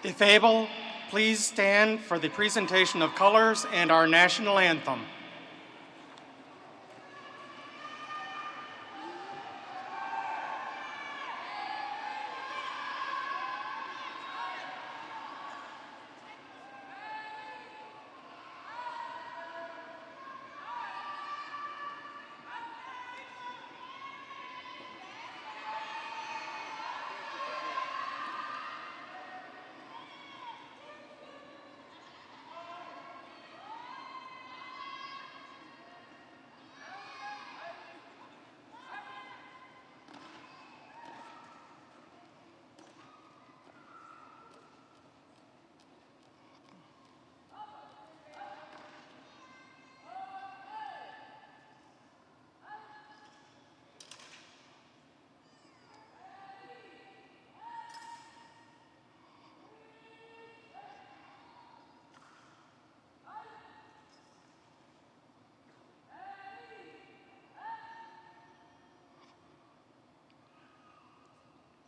If able, please stand for the presentation of colors and our national anthem.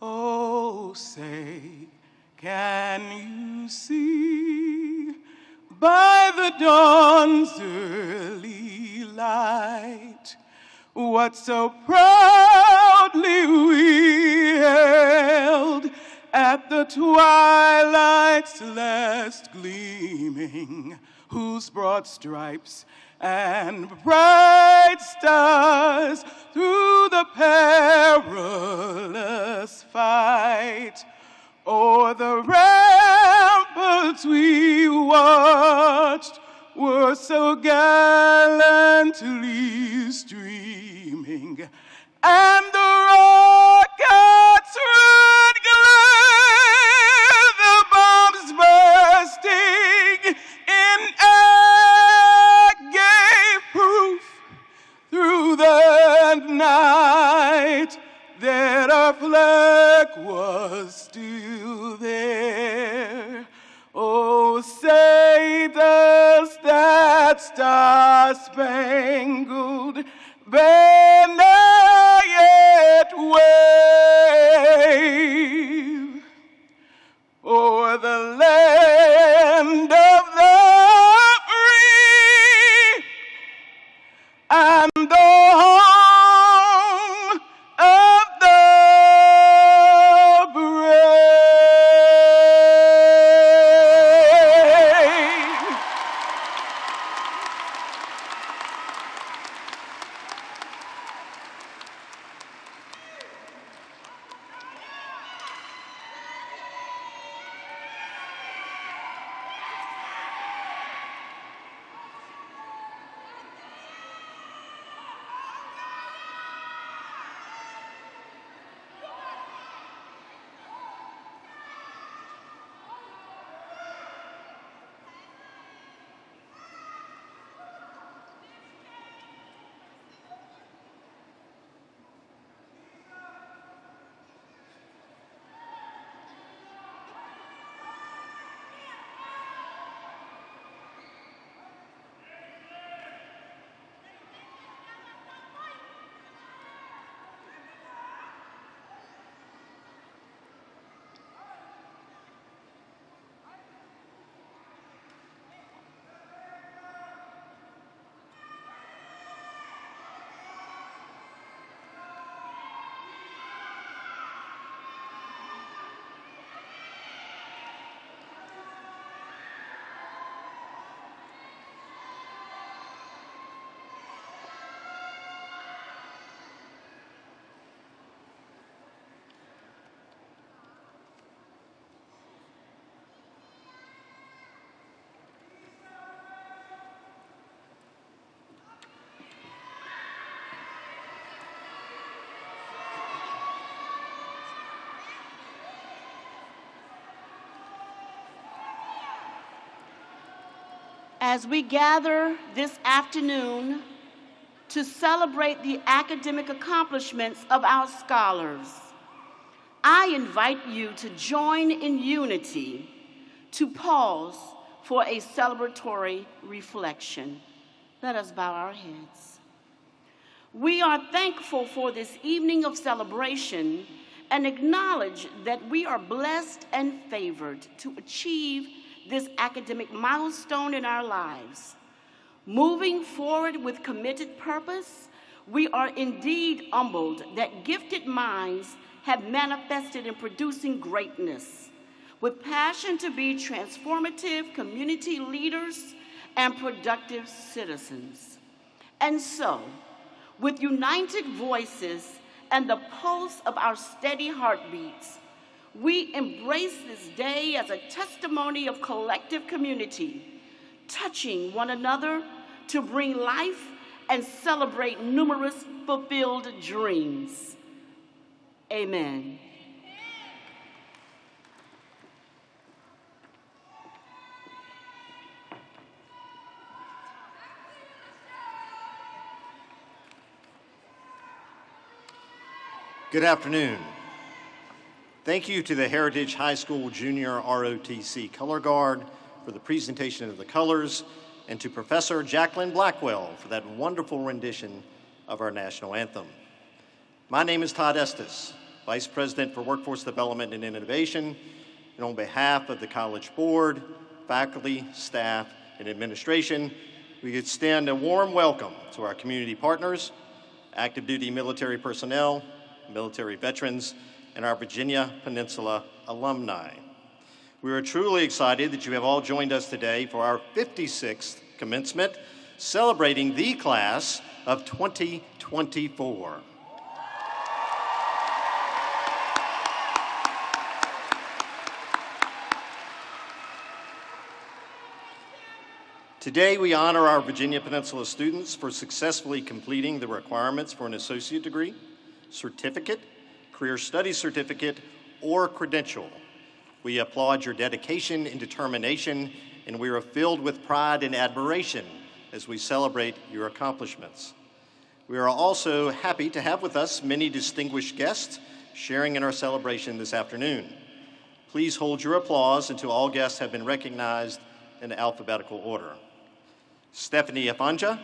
Oh, say, can you see by the dawn's early light what so proudly we hailed at the twilight's last gleaming, whose broad stripes and bright stars through the perilous fight o'er the ramparts we watched were so gallantly streaming, and the rockets would glare, the bombs bursting in air gave proof through the night that our flag was still there. Oh, say does that star-spangled banner yet wave o'er the land of the free and the home of the brave? As we gather this afternoon to celebrate the academic accomplishments of our scholars, I invite you to join in unity to pause for a celebratory reflection. Let us bow our heads. We are thankful for this evening of celebration and acknowledge that we are blessed and favored to achieve this academic milestone in our lives. Moving forward with committed purpose, we are indeed humbled that gifted minds have manifested in producing greatness, with passion to be transformative community leaders and productive citizens. And so, with united voices and the pulse of our steady heartbeats, we embrace this day as a testimony of collective community, touching one another to bring life and celebrate numerous fulfilled dreams. Amen. Good afternoon. Thank you to the Heritage High School Junior ROTC Color Guard for the presentation of the colors, and to Professor Jacqueline Blackwell for that wonderful rendition of our national anthem. My name is Todd Estes, Vice President for Workforce Development and Innovation, and on behalf of the College Board, faculty, staff, and administration, we extend a warm welcome to our community partners, active duty military personnel, military veterans, and our Virginia Peninsula alumni. We are truly excited that you have all joined us today for our 56th commencement, celebrating the class of 2024. Today, we honor our Virginia Peninsula students for successfully completing the requirements for an associate degree, certificate, career studies certificate, or credential. We applaud your dedication and determination, and we are filled with pride and admiration as we celebrate your accomplishments. We are also happy to have with us many distinguished guests sharing in our celebration this afternoon. Please hold your applause until all guests have been recognized in alphabetical order. Stephanie Afanja,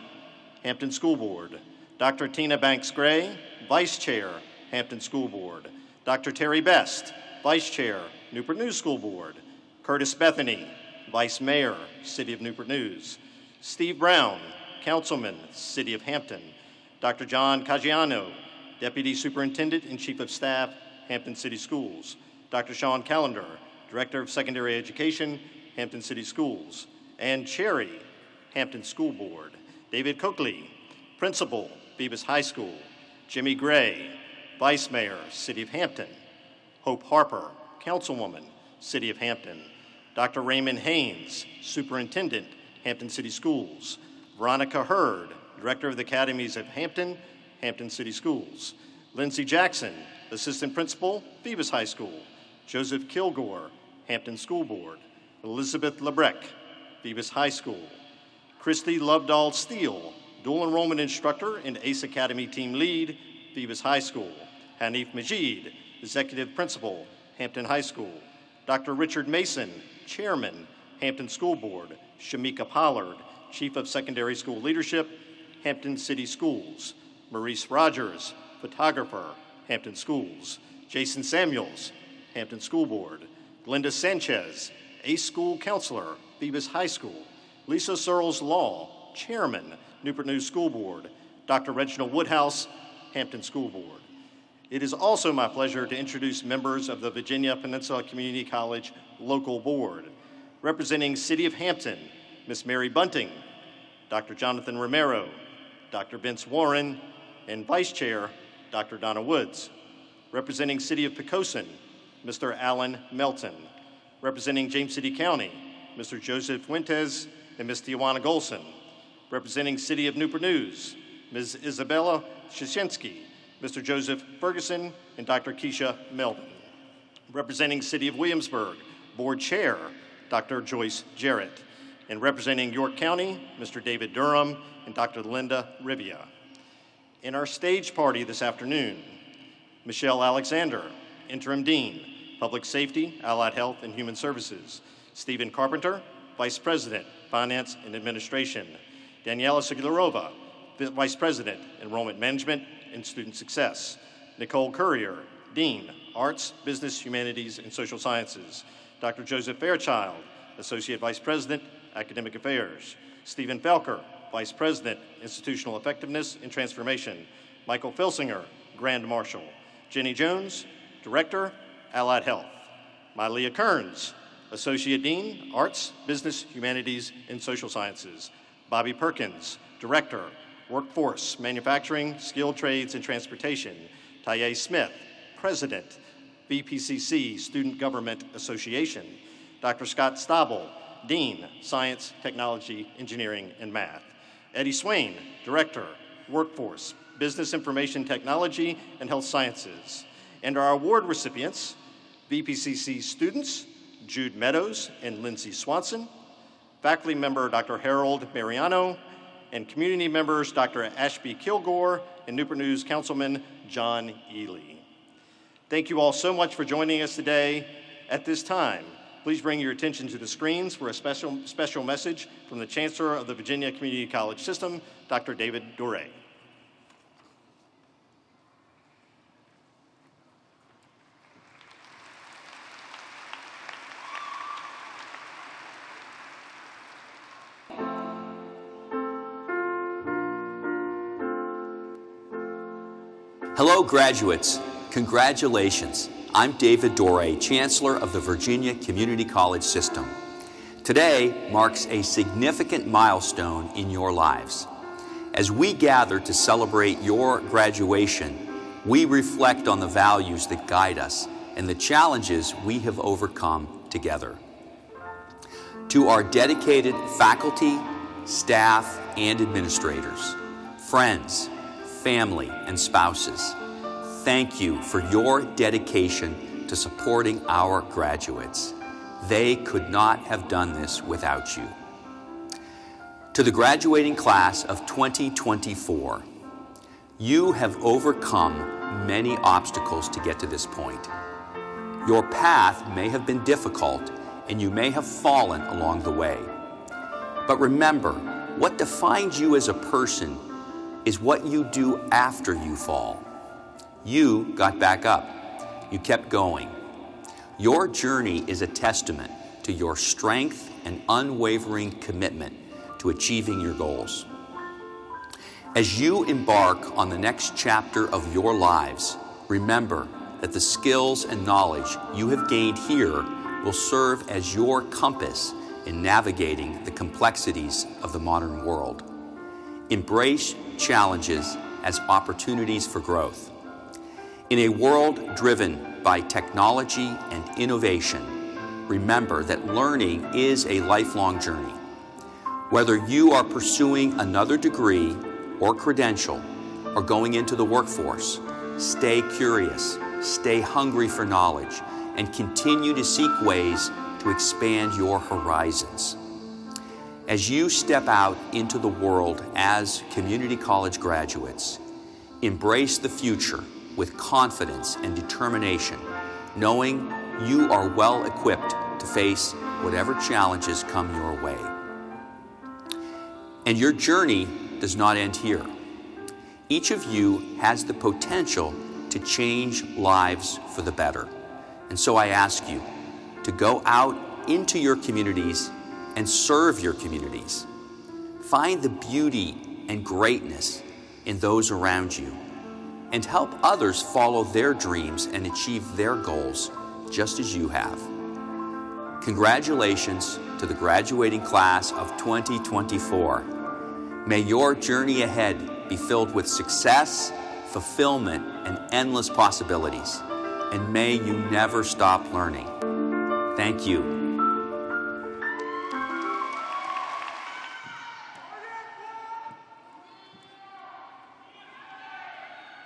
Hampton School Board. Dr. Tina Banks-Gray, Vice Chair, Hampton School Board. Dr. Terry Best, Vice Chair, Newport News School Board. Curtis Bethany, Vice Mayor, City of Newport News. Steve Brown, Councilman, City of Hampton. Dr. John Caggiano, Deputy Superintendent and Chief of Staff, Hampton City Schools. Dr. Sean Callender, Director of Secondary Education, Hampton City Schools. And Cherry, Hampton School Board. David Coakley, Principal, Phoebus High School. Jimmy Gray, Vice Mayor, City of Hampton. Hope Harper, Councilwoman, City of Hampton. Dr. Raymond Haynes, Superintendent, Hampton City Schools. Veronica Hurd, Director of the Academies of Hampton, Hampton City Schools. Lindsay Jackson, Assistant Principal, Phoebus High School. Joseph Kilgore, Hampton School Board. Elizabeth Lebrecht, Phoebus High School. Christy Lovedahl Steele, Dual Enrollment Instructor and ACE Academy Team Lead, Phoebus High School. Hanif Majid, Executive Principal, Hampton High School. Dr. Richard Mason, Chairman, Hampton School Board. Shamika Pollard, Chief of Secondary School Leadership, Hampton City Schools. Maurice Rogers, Photographer, Hampton Schools. Jason Samuels, Hampton School Board. Glenda Sanchez, ACE School Counselor, Phoebus High School. Lisa Searles Law, Chairman, Newport News School Board. Dr. Reginald Woodhouse, Hampton School Board. It is also my pleasure to introduce members of the Virginia Peninsula Community College Local Board. Representing City of Hampton, Ms. Mary Bunting, Dr. Jonathan Romero, Dr. Vince Warren, and Vice Chair, Dr. Donna Woods. Representing City of Poquoson, Mr. Alan Melton. Representing James City County, Mr. Joseph Fuentes and Ms. Tiyé Smith. Representing City of Newport News, Ms. Isabella Shashinsky, Mr. Joseph Ferguson, and Dr. Keisha Melvin. Representing City of Williamsburg, Board Chair, Dr. Joyce Jarrett. And representing York County, Mr. David Durham and Dr. Linda Rivia. In our stage party this afternoon, Michelle Alexander, Interim Dean, Public Safety, Allied Health, and Human Services. Stephen Carpenter, Vice President, Finance and Administration. Daniela Siglarova, Vice President, Enrollment Management and Student Success. Nicole Courier, Dean, Arts, Business, Humanities, and Social Sciences. Dr. Joseph Fairchild, Associate Vice President, Academic Affairs. Stephen Felker, Vice President, Institutional Effectiveness and Transformation. Michael Filsinger, Grand Marshal. Jenny Jones, Director, Allied Health. Malia Kearns, Associate Dean, Arts, Business, Humanities, and Social Sciences. Bobby Perkins, Director, Workforce, Manufacturing, Skilled Trades, and Transportation. Tiyé Smith, President, VPCC Student Government Association. Dr. Scott Stabel, Dean, Science, Technology, Engineering, and Math. Eddie Swain, Director, Workforce, Business Information Technology, and Health Sciences. And our award recipients, VPCC students, Jude Meadows and Lindsay Swanson, faculty member Dr. Harold Mariano, and community members Dr. Ashby Kilgore and Newport News Councilman John Ely. Thank you all so much for joining us today. At this time, please bring your attention to the screens for a special message from the Chancellor of the Virginia Community College System, Dr. David Doré. Hello, graduates. Congratulations. I'm David Doré, Chancellor of the Virginia Community College System. Today marks a significant milestone in your lives. As we gather to celebrate your graduation, we reflect on the values that guide us and the challenges we have overcome together. To our dedicated faculty, staff, and administrators, friends, family, and spouses, thank you for your dedication to supporting our graduates. They could not have done this without you. To the graduating class of 2024, you have overcome many obstacles to get to this point. Your path may have been difficult and you may have fallen along the way. But remember, what defines you as a person is what you do after you fall. You got back up. You kept going. Your journey is a testament to your strength and unwavering commitment to achieving your goals. As you embark on the next chapter of your lives, remember that the skills and knowledge you have gained here will serve as your compass in navigating the complexities of the modern world. Embrace challenges as opportunities for growth. In a world driven by technology and innovation, remember that learning is a lifelong journey. Whether you are pursuing another degree or credential or going into the workforce, stay curious, stay hungry for knowledge, and continue to seek ways to expand your horizons. As you step out into the world as community college graduates, embrace the future with confidence and determination, knowing you are well equipped to face whatever challenges come your way. And your journey does not end here. Each of you has the potential to change lives for the better. And so I ask you to go out into your communities and serve your communities. Find the beauty and greatness in those around you and help others follow their dreams and achieve their goals just as you have. Congratulations to the graduating class of 2024. May your journey ahead be filled with success, fulfillment, and endless possibilities. And may you never stop learning. Thank you.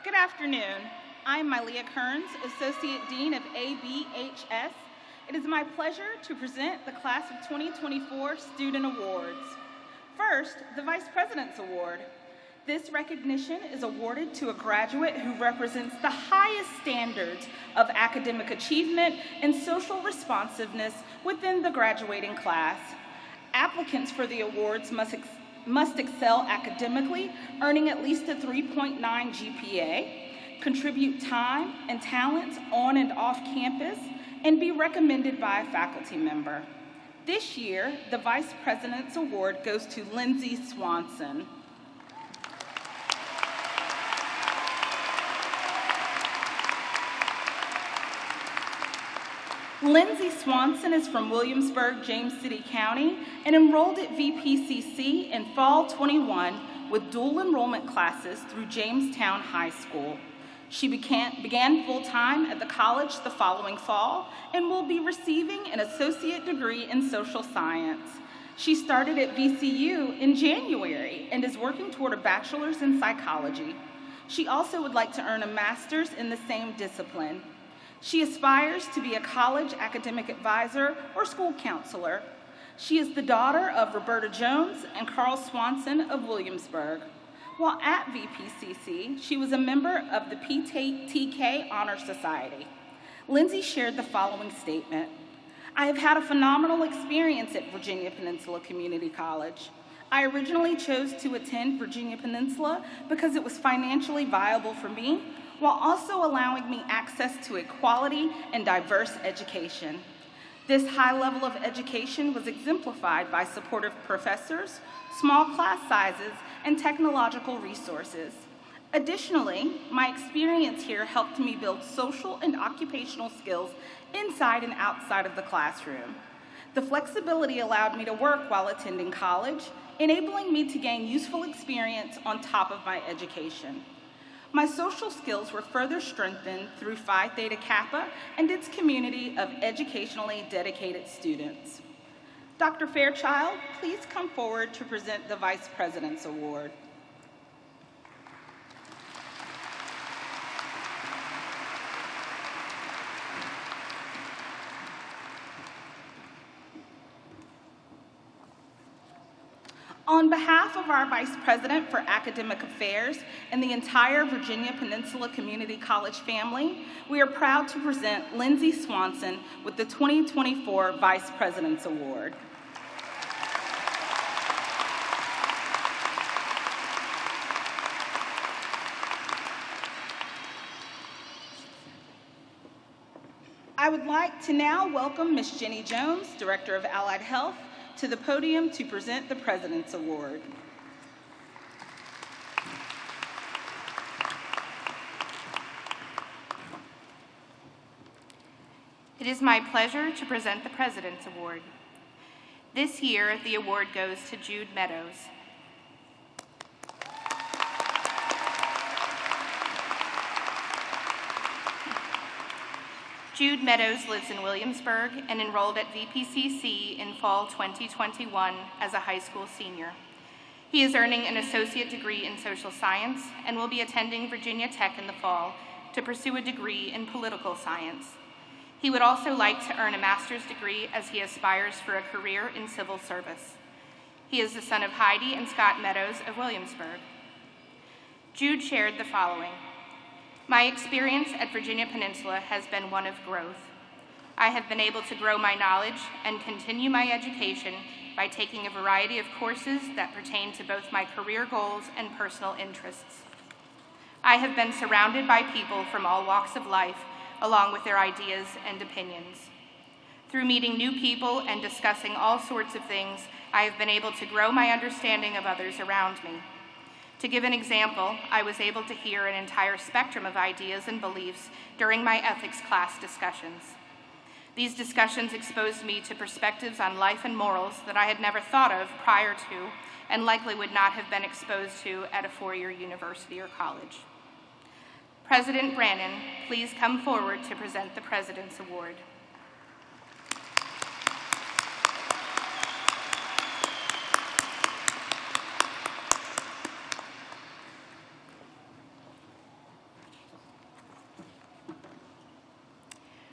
Good afternoon. I'm Malia Kearns, Associate Dean of ABHS. It is my pleasure to present the Class of 2024 Student Awards. First, the Vice President's Award. This recognition is awarded to a graduate who represents the highest standards of academic achievement and social responsiveness within the graduating class. Applicants for the awards must excel academically, earning at least a 3.9 GPA. contribute time and talents on and off campus, and be recommended by a faculty member. This year, the Vice President's Award goes to Lindsay Swanson. Lindsay Swanson is from Williamsburg, James City County, and enrolled at VPCC in fall 21 with dual enrollment classes through Jamestown High School. She began full-time at the college the following fall and will be receiving an associate degree in social science. She started at VCU in January and is working toward a bachelor's in psychology. She also would like to earn a master's in the same discipline. She aspires to be a college academic advisor or school counselor. She is the daughter of Roberta Jones and Carl Swanson of Williamsburg. While at VPCC, she was a member of the PTK Honor Society. Lindsay shared the following statement: "I have had a phenomenal experience at Virginia Peninsula Community College. I originally chose to attend Virginia Peninsula because it was financially viable for me, while also allowing me access to a quality and diverse education. This high level of education was exemplified by supportive professors, small class sizes, and technological resources. Additionally, my experience here helped me build social and occupational skills inside and outside of the classroom. The flexibility allowed me to work while attending college, enabling me to gain useful experience on top of my education. My social skills were further strengthened through Phi Theta Kappa and its community of educationally dedicated students." Dr. Fairchild, please come forward to present the Vice President's Award. On behalf of our Vice President for Academic Affairs and the entire Virginia Peninsula Community College family, we are proud to present Lindsay Swanson with the 2024 Vice President's Award. I would like to now welcome Ms. Jenny Jones, Director of Allied Health, to the podium to present the President's Award. It is my pleasure to present the President's Award. This year, the award goes to Jude Meadows. Jude Meadows lives in Williamsburg and enrolled at VPCC in fall 2021 as a high school senior. He is earning an associate degree in social science and will be attending Virginia Tech in the fall to pursue a degree in political science. He would also like to earn a master's degree as he aspires for a career in civil service. He is the son of Heidi and Scott Meadows of Williamsburg. Jude shared the following: "My experience at Virginia Peninsula has been one of growth. I have been able to grow my knowledge and continue my education by taking a variety of courses that pertain to both my career goals and personal interests. I have been surrounded by people from all walks of life, along with their ideas and opinions. Through meeting new people and discussing all sorts of things, I have been able to grow my understanding of others around me. To give an example, I was able to hear an entire spectrum of ideas and beliefs during my ethics class discussions. These discussions exposed me to perspectives on life and morals that I had never thought of prior to and likely would not have been exposed to at a four-year university or college." President Brannon, please come forward to present the President's Award.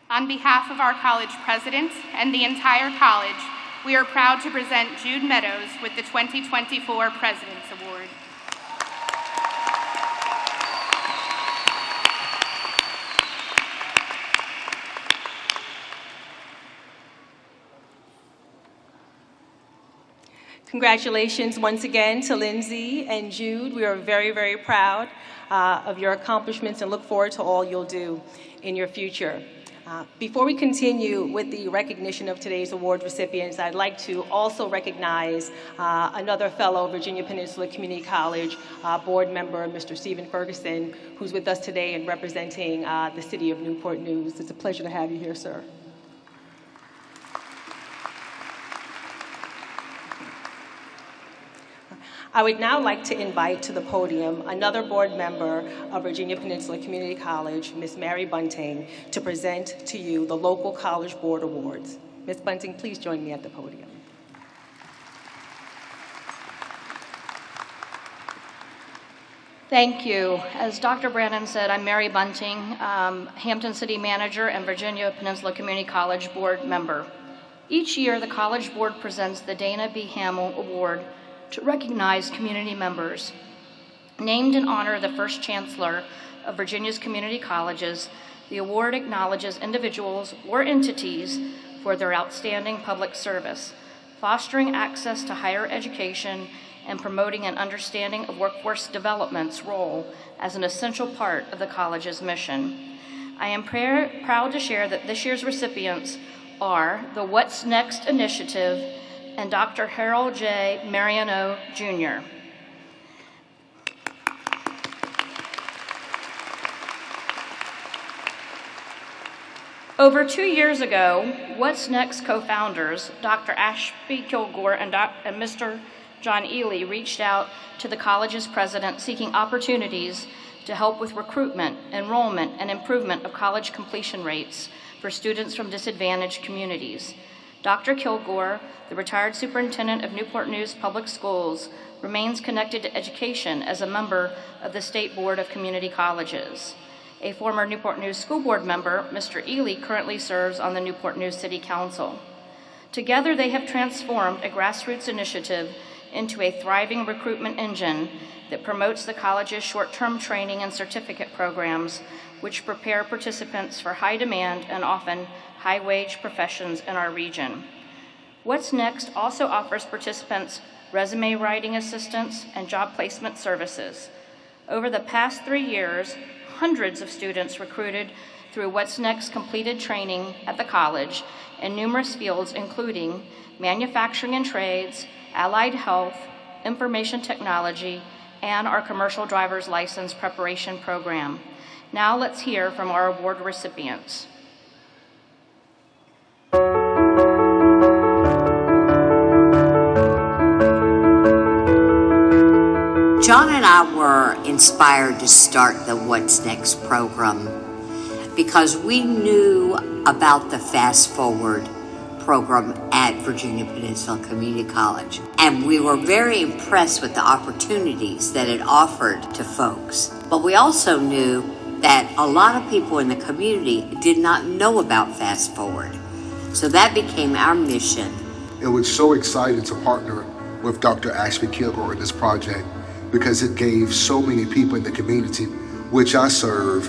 On behalf of our college president and the entire college, we are proud to present Jude Meadows with the 2024 President's Award. Congratulations once again to Lindsay and Jude. We are very, very proud of your accomplishments and look forward to all you'll do in your future. Before we continue with the recognition of today's award recipients, I'd like to also recognize another fellow Virginia Peninsula Community College board member, Mr. Stephen Ferguson, who's with us today and representing the city of Newport News. It's a pleasure to have you here, sir. I would now like to invite to the podium another board member of Virginia Peninsula Community College, Ms. Mary Bunting, to present to you the local College Board Awards. Ms. Bunting, please join me at the podium. Thank you. As Dr. Brannon said, I'm Mary Bunting, Hampton City Manager and Virginia Peninsula Community College Board member. Each year, the College Board presents the Dana B. Hamill Award to recognize community members. Named in honor of the first Chancellor of Virginia's community colleges, the award acknowledges individuals or entities for their outstanding public service, fostering access to higher education and promoting an understanding of workforce development's role as an essential part of the college's mission. I am proud to share that this year's recipients are the What's Next Initiative and Dr. Harold J. Mariano, Jr. Over 2 years ago, What's Next co-founders, Dr. Ashby Kilgore and Mr. John Ely, reached out to the college's president seeking opportunities to help with recruitment, enrollment, and improvement of college completion rates for students from disadvantaged communities. Dr. Kilgore, the retired superintendent of Newport News Public Schools, remains connected to education as a member of the State Board of Community Colleges. A former Newport News School Board member, Mr. Ely, currently serves on the Newport News City Council. Together, they have transformed a grassroots initiative into a thriving recruitment engine that promotes the college's short-term training and certificate programs, which prepare participants for high-demand and often high-wage professions in our region. What's Next also offers participants resume writing assistance and job placement services. Over the past 3 years, hundreds of students recruited through What's Next completed training at the college in numerous fields, including manufacturing and trades, allied health, information technology, and our commercial driver's license preparation program. Now let's hear from our award recipients. John and I were inspired to start the What's Next program because we knew about the Fast Forward program at Virginia Peninsula Community College. And we were very impressed with the opportunities that it offered to folks. But we also knew that a lot of people in the community did not know about Fast Forward. So that became our mission. It was so exciting to partner with Dr. Ashby Kilgore in this project because it gave so many people in the community, which I serve,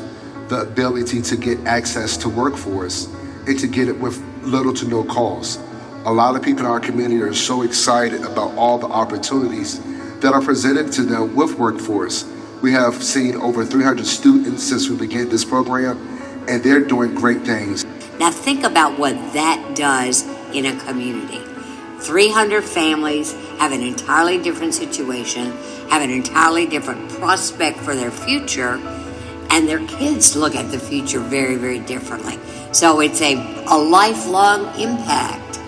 the ability to get access to workforce and to get it with little to no cost. A lot of people in our community are so excited about all the opportunities that are presented to them with workforce. We have seen over 300 students since we began this program, and they're doing great things. Now think about what that does in a community. 300 families have an entirely different situation, have an entirely different prospect for their future, and their kids look at the future very, very differently. So it's a lifelong impact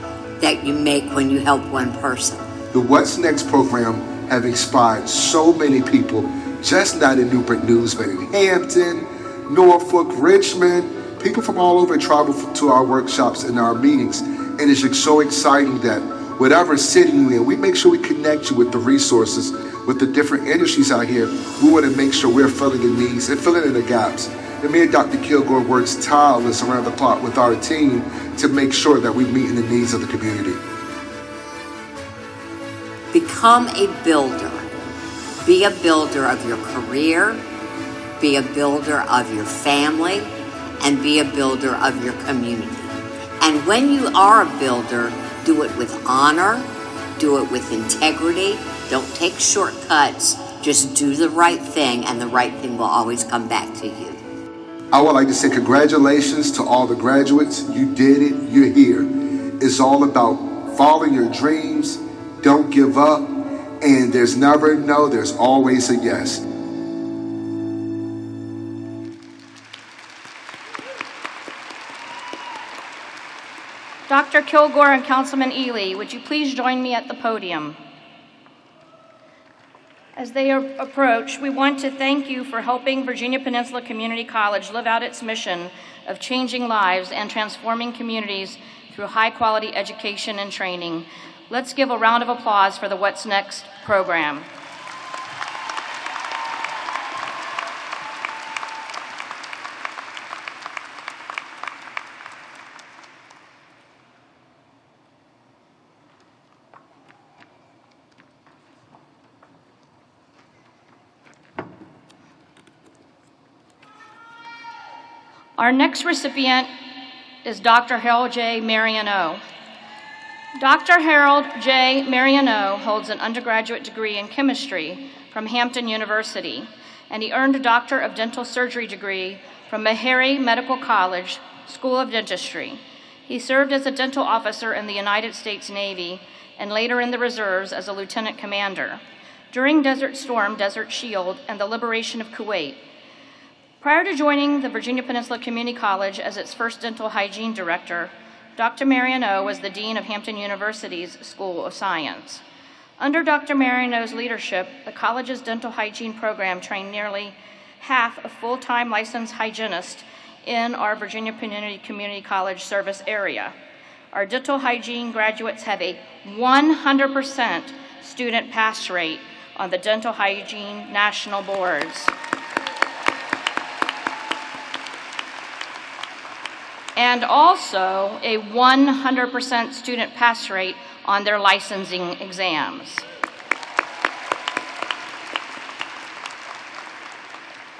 that you make when you help one person. The What's Next program have inspired so many people, just not in Newport News, but in Hampton, Norfolk, Richmond. People from all over travel to our workshops and our meetings. And it's just so exciting that whatever city you're in, we make sure we connect you with the resources, with the different industries out here. We want to make sure we're filling the needs and filling in the gaps. And me and Dr. Kilgore works tireless around the clock with our team to make sure that we meet in the needs of the community. Become a builder. Be a builder of your career, be a builder of your family, and be a builder of your community. And when you are a builder, do it with honor, Do it with integrity. Don't take shortcuts. Just do the right thing, and the right thing will always come back to you. I would like to say congratulations to all the graduates. You did it. You're here. It's all about following your dreams. Don't give up. And there's never a no. There's always a yes. Dr. Kilgore and Councilman Ely, would you please join me at the podium? As they approach, we want to thank you for helping Virginia Peninsula Community College live out its mission of changing lives and transforming communities through high-quality education and training. Let's give a round of applause for the What's Next program. Our next recipient is Dr. Harold J. Mariano. Dr. Harold J. Mariano holds an undergraduate degree in chemistry from Hampton University, and he earned a Doctor of Dental Surgery degree from Meharry Medical College, School of Dentistry. He served as a dental officer in the United States Navy and later in the reserves as a lieutenant commander. During Desert Storm, Desert Shield, and the liberation of Kuwait, prior to joining the Virginia Peninsula Community College as its first dental hygiene director, Dr. Mariano was the dean of Hampton University's School of Science. Under Dr. Mariano's leadership, the college's dental hygiene program trained nearly half of full-time licensed hygienists in our Virginia Community College service area. Our dental hygiene graduates have a 100% student pass rate on the dental hygiene national boards. And also a 100% student pass rate on their licensing exams.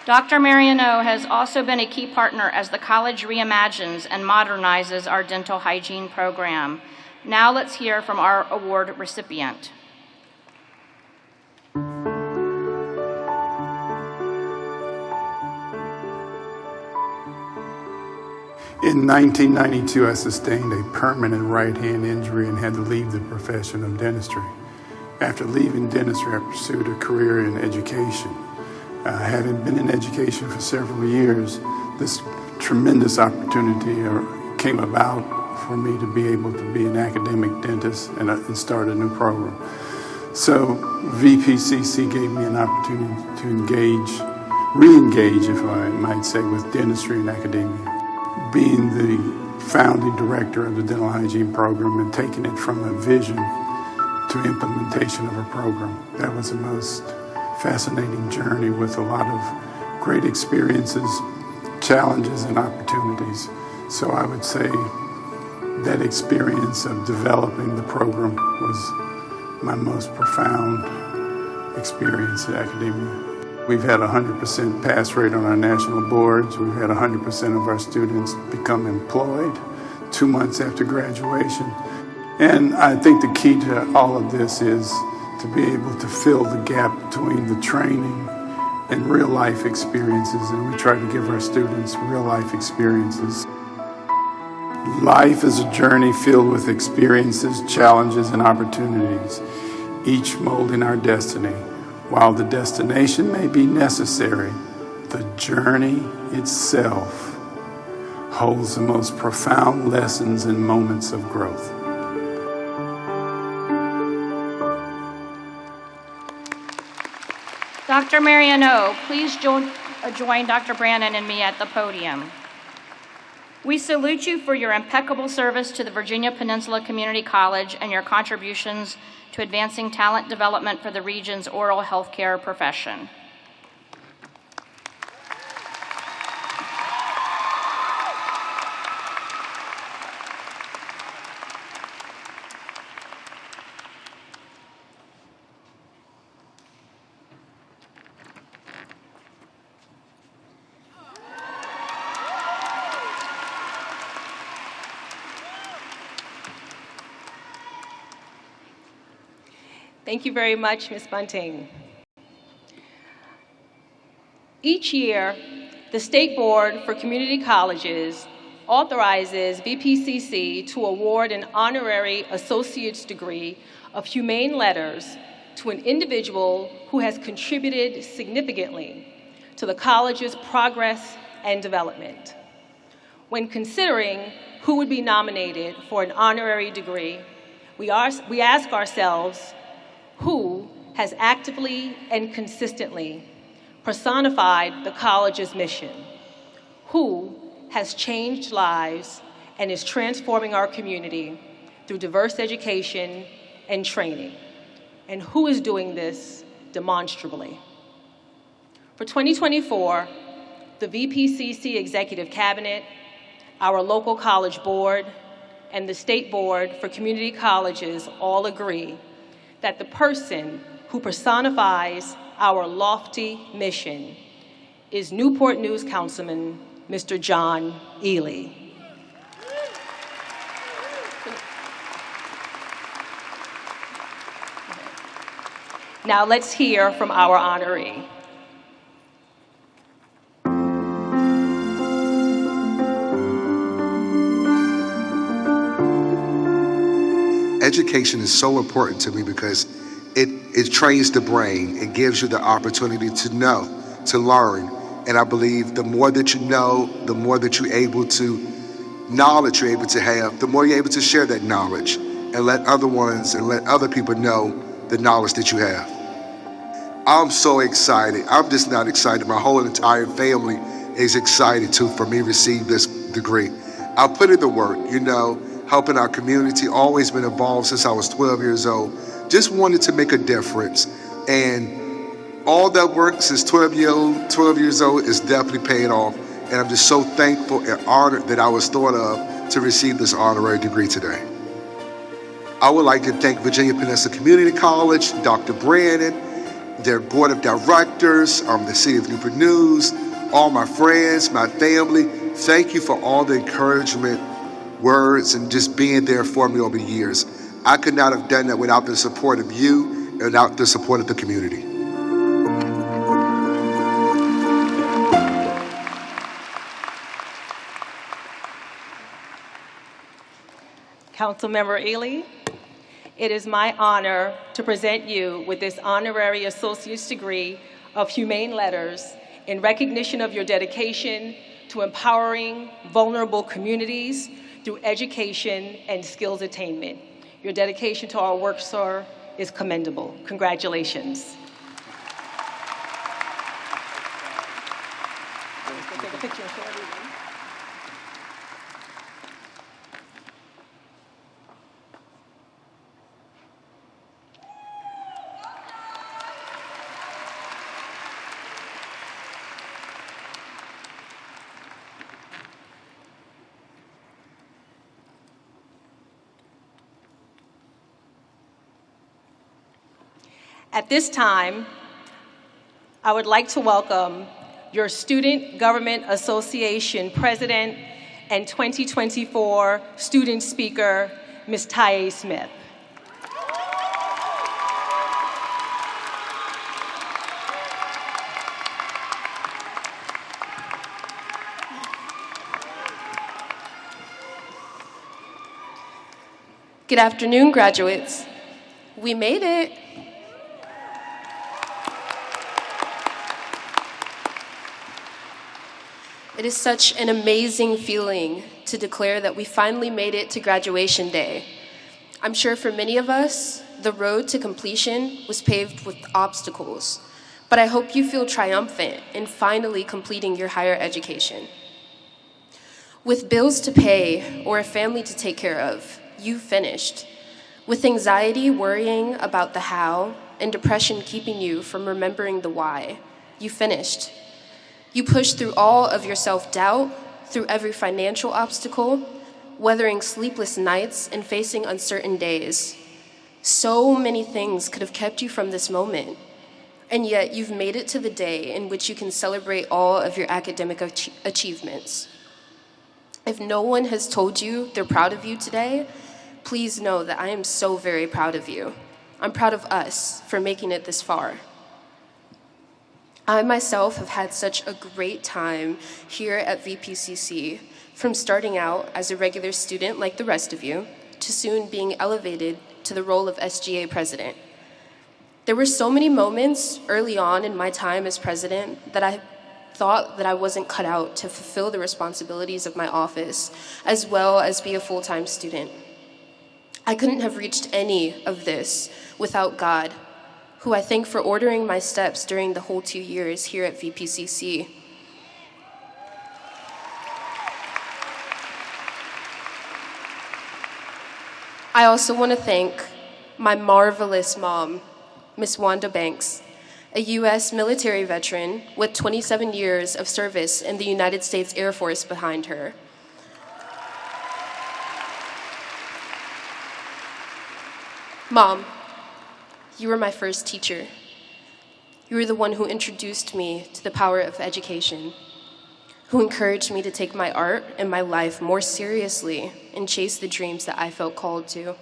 Dr. Mariano has also been a key partner as the college reimagines and modernizes our dental hygiene program. Now let's hear from our award recipient. In 1992, I sustained a permanent right hand injury and had to leave the profession of dentistry. After leaving dentistry, I pursued a career in education. Having been in education for several years, this tremendous opportunity came about for me to be able to be an academic dentist and start a new program. So VPCC gave me an opportunity to re-engage, if I might say, with dentistry and academia. Being the founding director of the dental hygiene program and taking it from a vision to implementation of a program, that was the most fascinating journey with a lot of great experiences, challenges, and opportunities. So I would say that experience of developing the program was my most profound experience in academia. We've had a 100% pass rate on our national boards. We've had 100% of our students become employed 2 months after graduation. And I think the key to all of this is to be able to fill the gap between the training and real life experiences. And we try to give our students real life experiences. Life is a journey filled with experiences, challenges, and opportunities, each molding our destiny. While the destination may be necessary, the journey itself holds the most profound lessons and moments of growth. Dr. Mariano, please join Dr. Brannon and me at the podium. We salute you for your impeccable service to the Virginia Peninsula Community College and your contributions to advancing talent development for the region's oral health care profession. Thank you very much, Ms. Bunting. Each year, the State Board for Community Colleges authorizes VPCC to award an honorary associate's degree of humane letters to an individual who has contributed significantly to the college's progress and development. When considering who would be nominated for an honorary degree, we ask ourselves, who has actively and consistently personified the college's mission? Who has changed lives and is transforming our community through diverse education and training? And who is doing this demonstrably? For 2024, the VPCC Executive Cabinet, our local college board, and the State Board for Community Colleges all agree that the person who personifies our lofty mission is Newport News Councilman Mr. John Ely. Now let's hear from our honoree. Education is so important to me because it trains the brain. It gives you the opportunity to know, to learn. And I believe the more that you know, the more that you're able to, knowledge you're able to have, the more you're able to share that knowledge and let other people know the knowledge that you have. I'm so excited. I'm just not excited. My whole entire family is excited too for me to receive this degree. I'll put in the work, helping our community, always been involved since I was 12 years old. Just wanted to make a difference. And all that work since 12 years old is definitely paying off. And I'm just so thankful and honored that I was thought of to receive this honorary degree today. I would like to thank Virginia Peninsula Community College, Dr. Brannon, their board of directors, the city of Newport News, all my friends, my family. Thank you for all the encouragement, words, and just being there for me over the years. I could not have done that without the support of you and without the support of the community. Councilmember Ely, it is my honor to present you with this honorary associate's degree of humane letters in recognition of your dedication to empowering vulnerable communities through education and skills attainment. Your dedication to our work, sir, is commendable. Congratulations. Take a picture for everyone. At this time, I would like to welcome your Student Government Association President and 2024 Student Speaker, Ms. Tiyé Smith. Good afternoon, graduates. We made it. It is such an amazing feeling to declare that we finally made it to graduation day. I'm sure for many of us, the road to completion was paved with obstacles, but I hope you feel triumphant in finally completing your higher education. With bills to pay or a family to take care of, you finished. With anxiety worrying about the how and depression keeping you from remembering the why, you finished. You pushed through all of your self-doubt, through every financial obstacle, weathering sleepless nights and facing uncertain days. So many things could have kept you from this moment, and yet you've made it to the day in which you can celebrate all of your academic achievements. If no one has told you they're proud of you today, please know that I am so very proud of you. I'm proud of us for making it this far. I myself have had such a great time here at VPCC, from starting out as a regular student like the rest of you, to soon being elevated to the role of SGA President. There were so many moments early on in my time as president that I thought that I wasn't cut out to fulfill the responsibilities of my office, as well as be a full-time student. I couldn't have reached any of this without God, who I thank for ordering my steps during the whole 2 years here at VPCC. I also want to thank my marvelous mom, Miss Wanda Banks, a U.S. military veteran with 27 years of service in the United States Air Force behind her. Mom, you were my first teacher. You were the one who introduced me to the power of education, who encouraged me to take my art and my life more seriously and chase the dreams that I felt called to.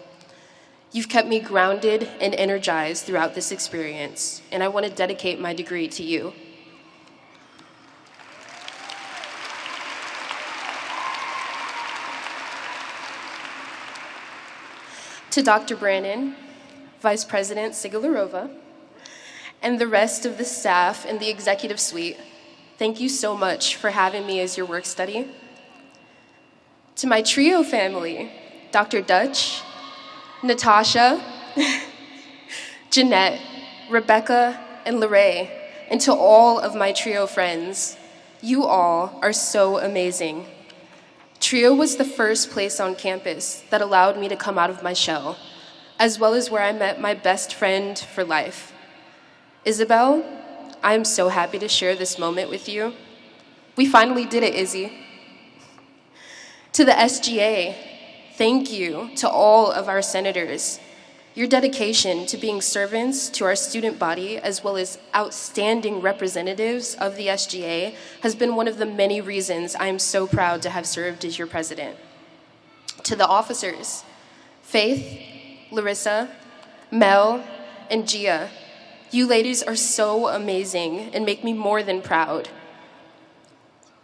You've kept me grounded and energized throughout this experience, and I want to dedicate my degree to you. To Dr. Brannon, Vice President Sigalarova, and the rest of the staff and the executive suite, thank you so much for having me as your work study. To my trio family, Dr. Dutch, Natasha, Jeanette, Rebecca, and Lorraine, and to all of my trio friends, you all are so amazing. Trio was the first place on campus that allowed me to come out of my shell, as well as where I met my best friend for life. Isabel, I am so happy to share this moment with you. We finally did it, Izzy. To the SGA, thank you to all of our senators. Your dedication to being servants to our student body, as well as outstanding representatives of the SGA, has been one of the many reasons I am so proud to have served as your president. To the officers, Faith, Larissa, Mel, and Gia, you ladies are so amazing and make me more than proud.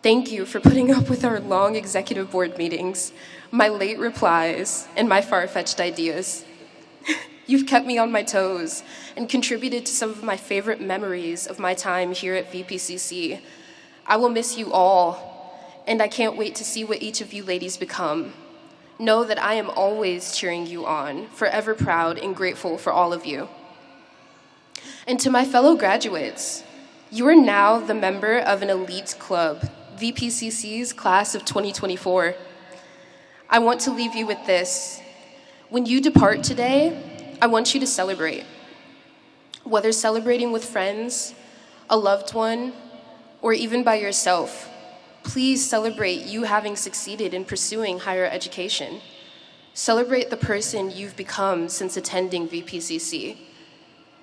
Thank you for putting up with our long executive board meetings, my late replies, and my far-fetched ideas. You've kept me on my toes and contributed to some of my favorite memories of my time here at VPCC. I will miss you all, and I can't wait to see what each of you ladies become. Know that I am always cheering you on, forever proud and grateful for all of you. And to my fellow graduates, you are now the member of an elite club, VPCC's class of 2024. I want to leave you with this. When you depart today, I want you to celebrate. Whether celebrating with friends, a loved one, or even by yourself, please celebrate you having succeeded in pursuing higher education. Celebrate the person you've become since attending VPCC.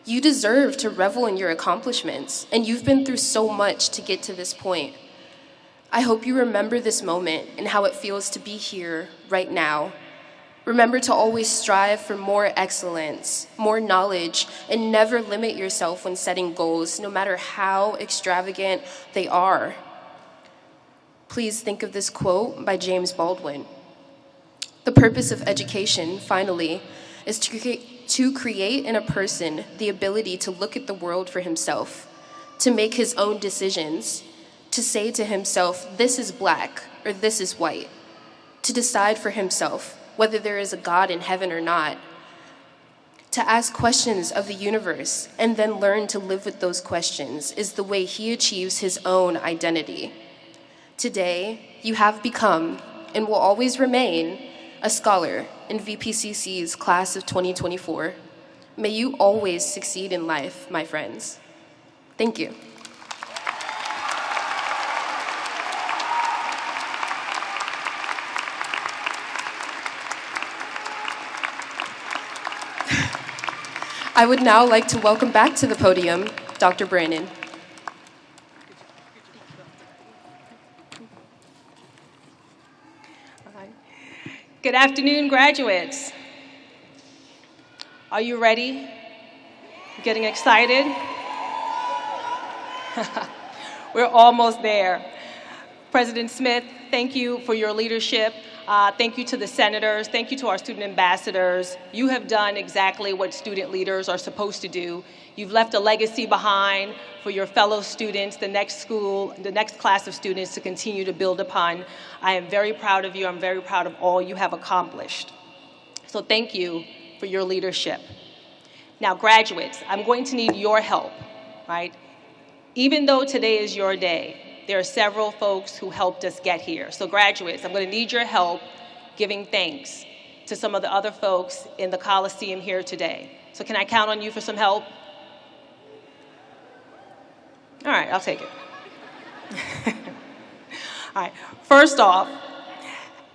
You deserve to revel in your accomplishments, and you've been through so much to get to this point. I hope you remember this moment and how it feels to be here right now. Remember to always strive for more excellence, more knowledge, and never limit yourself when setting goals, no matter how extravagant they are. Please think of this quote by James Baldwin. The purpose of education, finally, is to create in a person the ability to look at the world for himself, to make his own decisions, to say to himself, this is black or this is white, to decide for himself whether there is a God in heaven or not, to ask questions of the universe and then learn to live with those questions is the way he achieves his own identity. Today, you have become and will always remain a scholar in VPCC's class of 2024. May you always succeed in life, my friends. Thank you. I would now like to welcome back to the podium Dr. Brannon. Good afternoon, graduates. Are you ready Getting excited? We're almost there. President Smith, thank you for your leadership. Thank you to the senators. Thank you to our student ambassadors. You have done exactly what student leaders are supposed to do. You've left a legacy behind for your fellow students, the next class of students to continue to build upon. I am very proud of you. I'm very proud of all you have accomplished. So thank you for your leadership. Now, graduates, I'm going to need your help, right? Even though today is your day, there are several folks who helped us get here. So graduates, I'm going to need your help giving thanks to some of the other folks in the Coliseum here today. So can I count on you for some help? All right, I'll take it. All right, first off,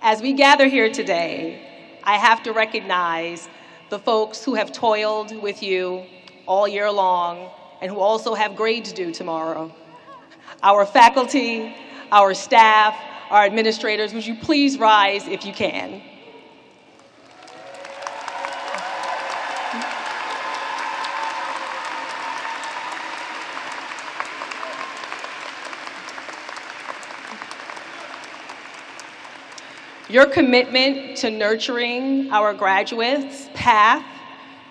as we gather here today, I have to recognize the folks who have toiled with you all year long and who also have grades due tomorrow. Our faculty, our staff, our administrators, would you please rise if you can? Your commitment to nurturing our graduates' path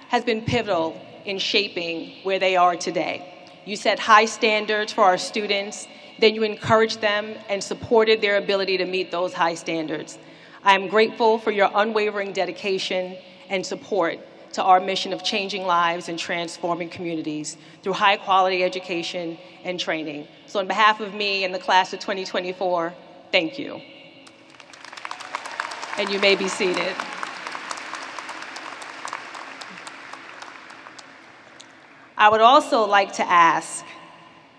has been pivotal in shaping where they are today. You set high standards for our students, then you encouraged them and supported their ability to meet those high standards. I am grateful for your unwavering dedication and support to our mission of changing lives and transforming communities through high-quality education and training. So on behalf of me and the class of 2024, thank you. And you may be seated. I would also like to ask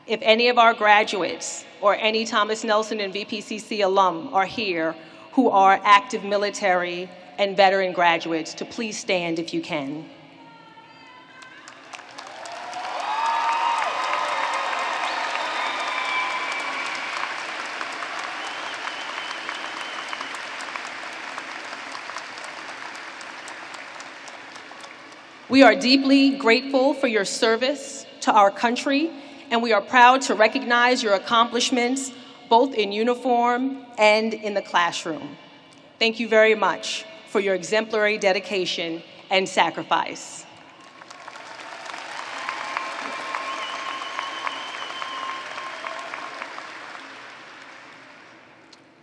if any of our graduates or any Thomas Nelson and VPCC alum are here who are active military and veteran graduates to please stand if you can. We are deeply grateful for your service to our country, and we are proud to recognize your accomplishments both in uniform and in the classroom. Thank you very much for your exemplary dedication and sacrifice.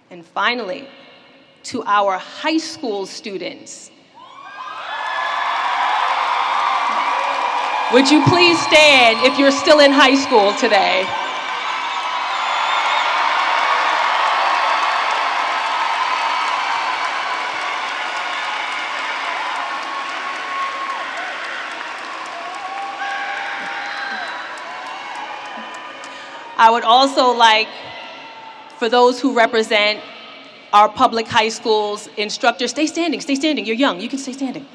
And finally, to our high school students, would you please stand if you're still in high school today? I would also like, for those who represent our public high schools, instructors, stay standing, you're young, you can stay standing.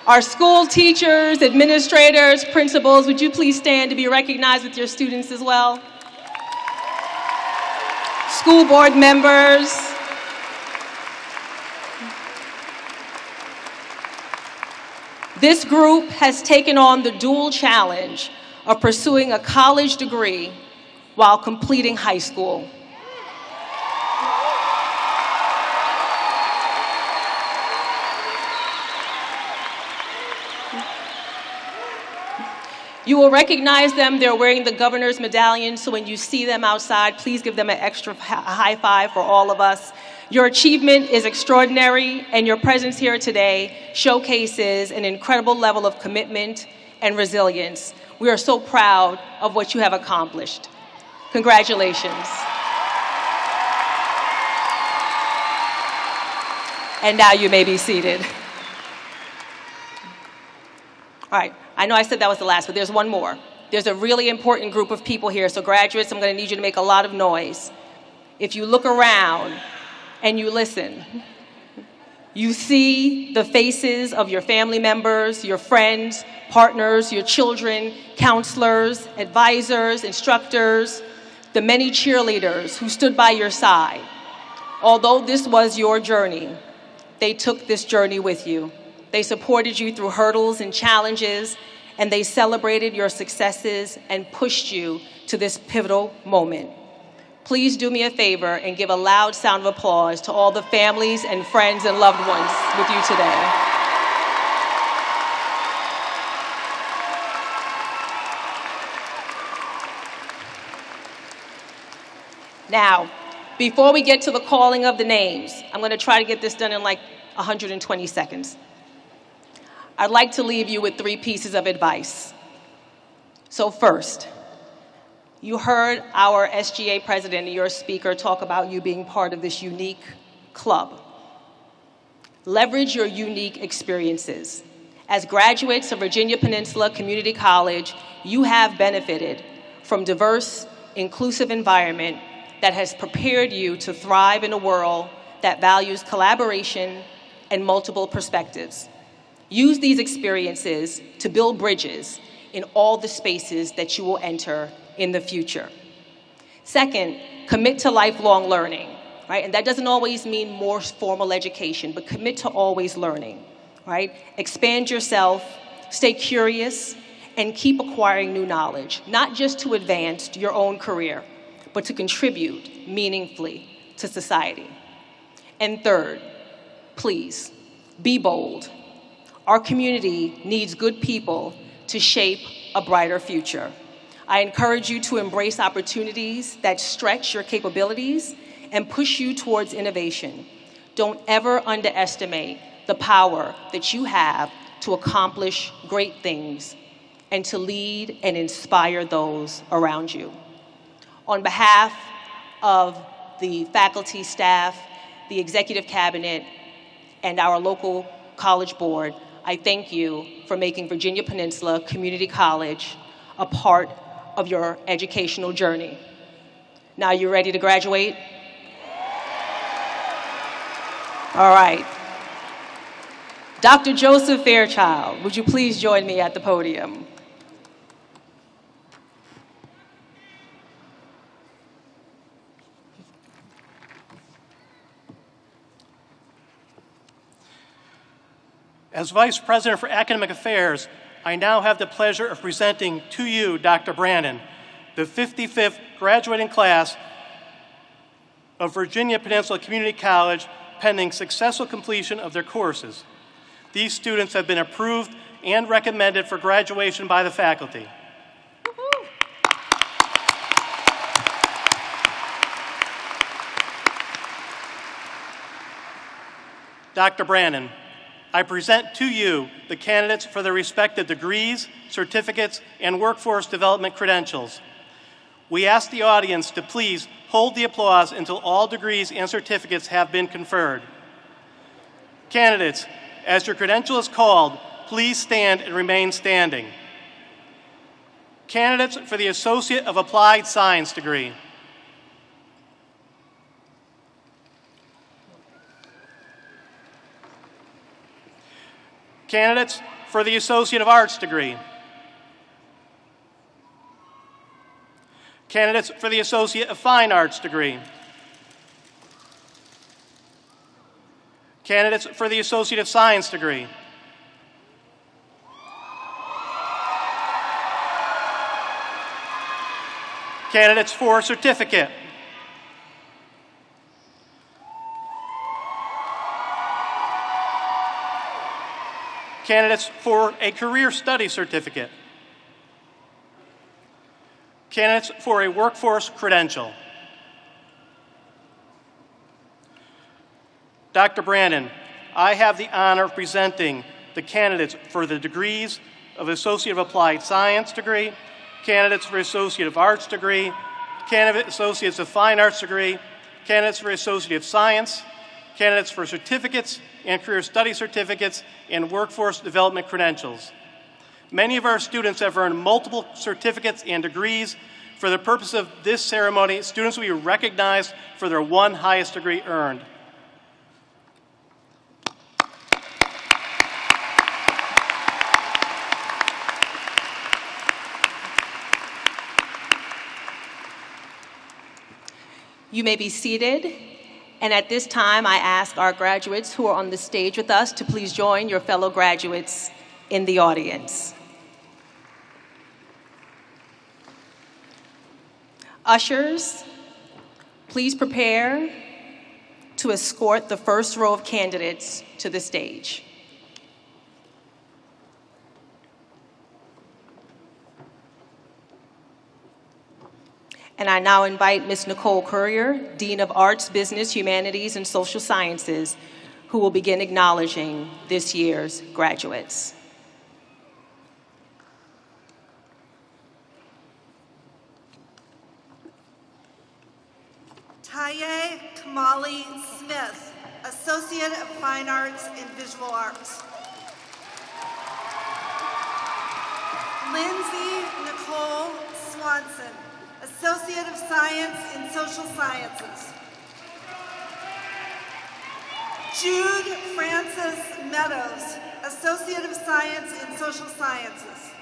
Our school teachers, administrators, principals, would you please stand to be recognized with your students as well? School board members. This group has taken on the dual challenge of pursuing a college degree while completing high school. You will recognize them. They're wearing the governor's medallion, so when you see them outside, please give them an extra high five for all of us. Your achievement is extraordinary, and your presence here today showcases an incredible level of commitment and resilience. We are so proud of what you have accomplished. Congratulations. And now you may be seated. All right, I know I said that was the last, but there's one more. There's a really important group of people here, so graduates, I'm going to need you to make a lot of noise. If you look around and you listen, you see the faces of your family members, your friends, partners, your children, counselors, advisors, instructors, the many cheerleaders who stood by your side. Although this was your journey, they took this journey with you. They supported you through hurdles and challenges, and they celebrated your successes and pushed you to this pivotal moment. Please do me a favor and give a loud sound of applause to all the families and friends and loved ones with you today. Now, before we get to the calling of the names, I'm going to try to get this done in like 120 seconds. I'd like to leave you with 3 pieces of advice. So first, you heard our SGA President, your speaker, talk about you being part of this unique club. Leverage your unique experiences. As graduates of Virginia Peninsula Community College, you have benefited from diverse, inclusive environment that has prepared you to thrive in a world that values collaboration and multiple perspectives. Use these experiences to build bridges in all the spaces that you will enter in the future. Second, commit to lifelong learning, right? And that doesn't always mean more formal education, but commit to always learning, right? Expand yourself, stay curious, and keep acquiring new knowledge, not just to advance your own career, but to contribute meaningfully to society. And third, please, be bold. Our community needs good people to shape a brighter future. I encourage you to embrace opportunities that stretch your capabilities and push you towards innovation. Don't ever underestimate the power that you have to accomplish great things and to lead and inspire those around you. On behalf of the faculty, staff, the executive cabinet, and our local college board, I thank you for making Virginia Peninsula Community College a part of your educational journey. Now, you ready to graduate? All right. Dr. Joseph Fairchild, would you please join me at the podium? As Vice President for Academic Affairs, I now have the pleasure of presenting to you, Dr. Brannon, the 55th graduating class of Virginia Peninsula Community College pending successful completion of their courses. These students have been approved and recommended for graduation by the faculty. Dr. Brannon, I present to you the candidates for their respective degrees, certificates, and workforce development credentials. We ask the audience to please hold the applause until all degrees and certificates have been conferred. Candidates, as your credential is called, please stand and remain standing. Candidates for the Associate of Applied Science degree. Candidates for the Associate of Arts degree. Candidates for the Associate of Fine Arts degree. Candidates for the Associate of Science degree. Candidates for certificate. Candidates for a career study certificate. Candidates for a workforce credential. Dr. Brannon, I have the honor of presenting the candidates for the degrees of Associate of Applied Science degree, candidates for Associate of Arts degree, candidate Associates of Fine Arts degree, candidates for Associate of Science, candidates for certificates and career study certificates, and workforce development credentials. Many of our students have earned multiple certificates and degrees. For the purpose of this ceremony, students will be recognized for their one highest degree earned. You may be seated, And at this time, I ask our graduates who are on the stage with us to please join your fellow graduates in the audience. Ushers, please prepare to escort the first row of candidates to the stage. And I now invite Ms. Nicole Currier, Dean of Arts, Business, Humanities, and Social Sciences, who will begin acknowledging this year's graduates. Tiyé Smith, Associate of Fine Arts in Visual Arts. Lindsay Nicole Swanson, Associate of Science in Social Sciences. Jude Frances Meadows, Associate of Science in Social Sciences.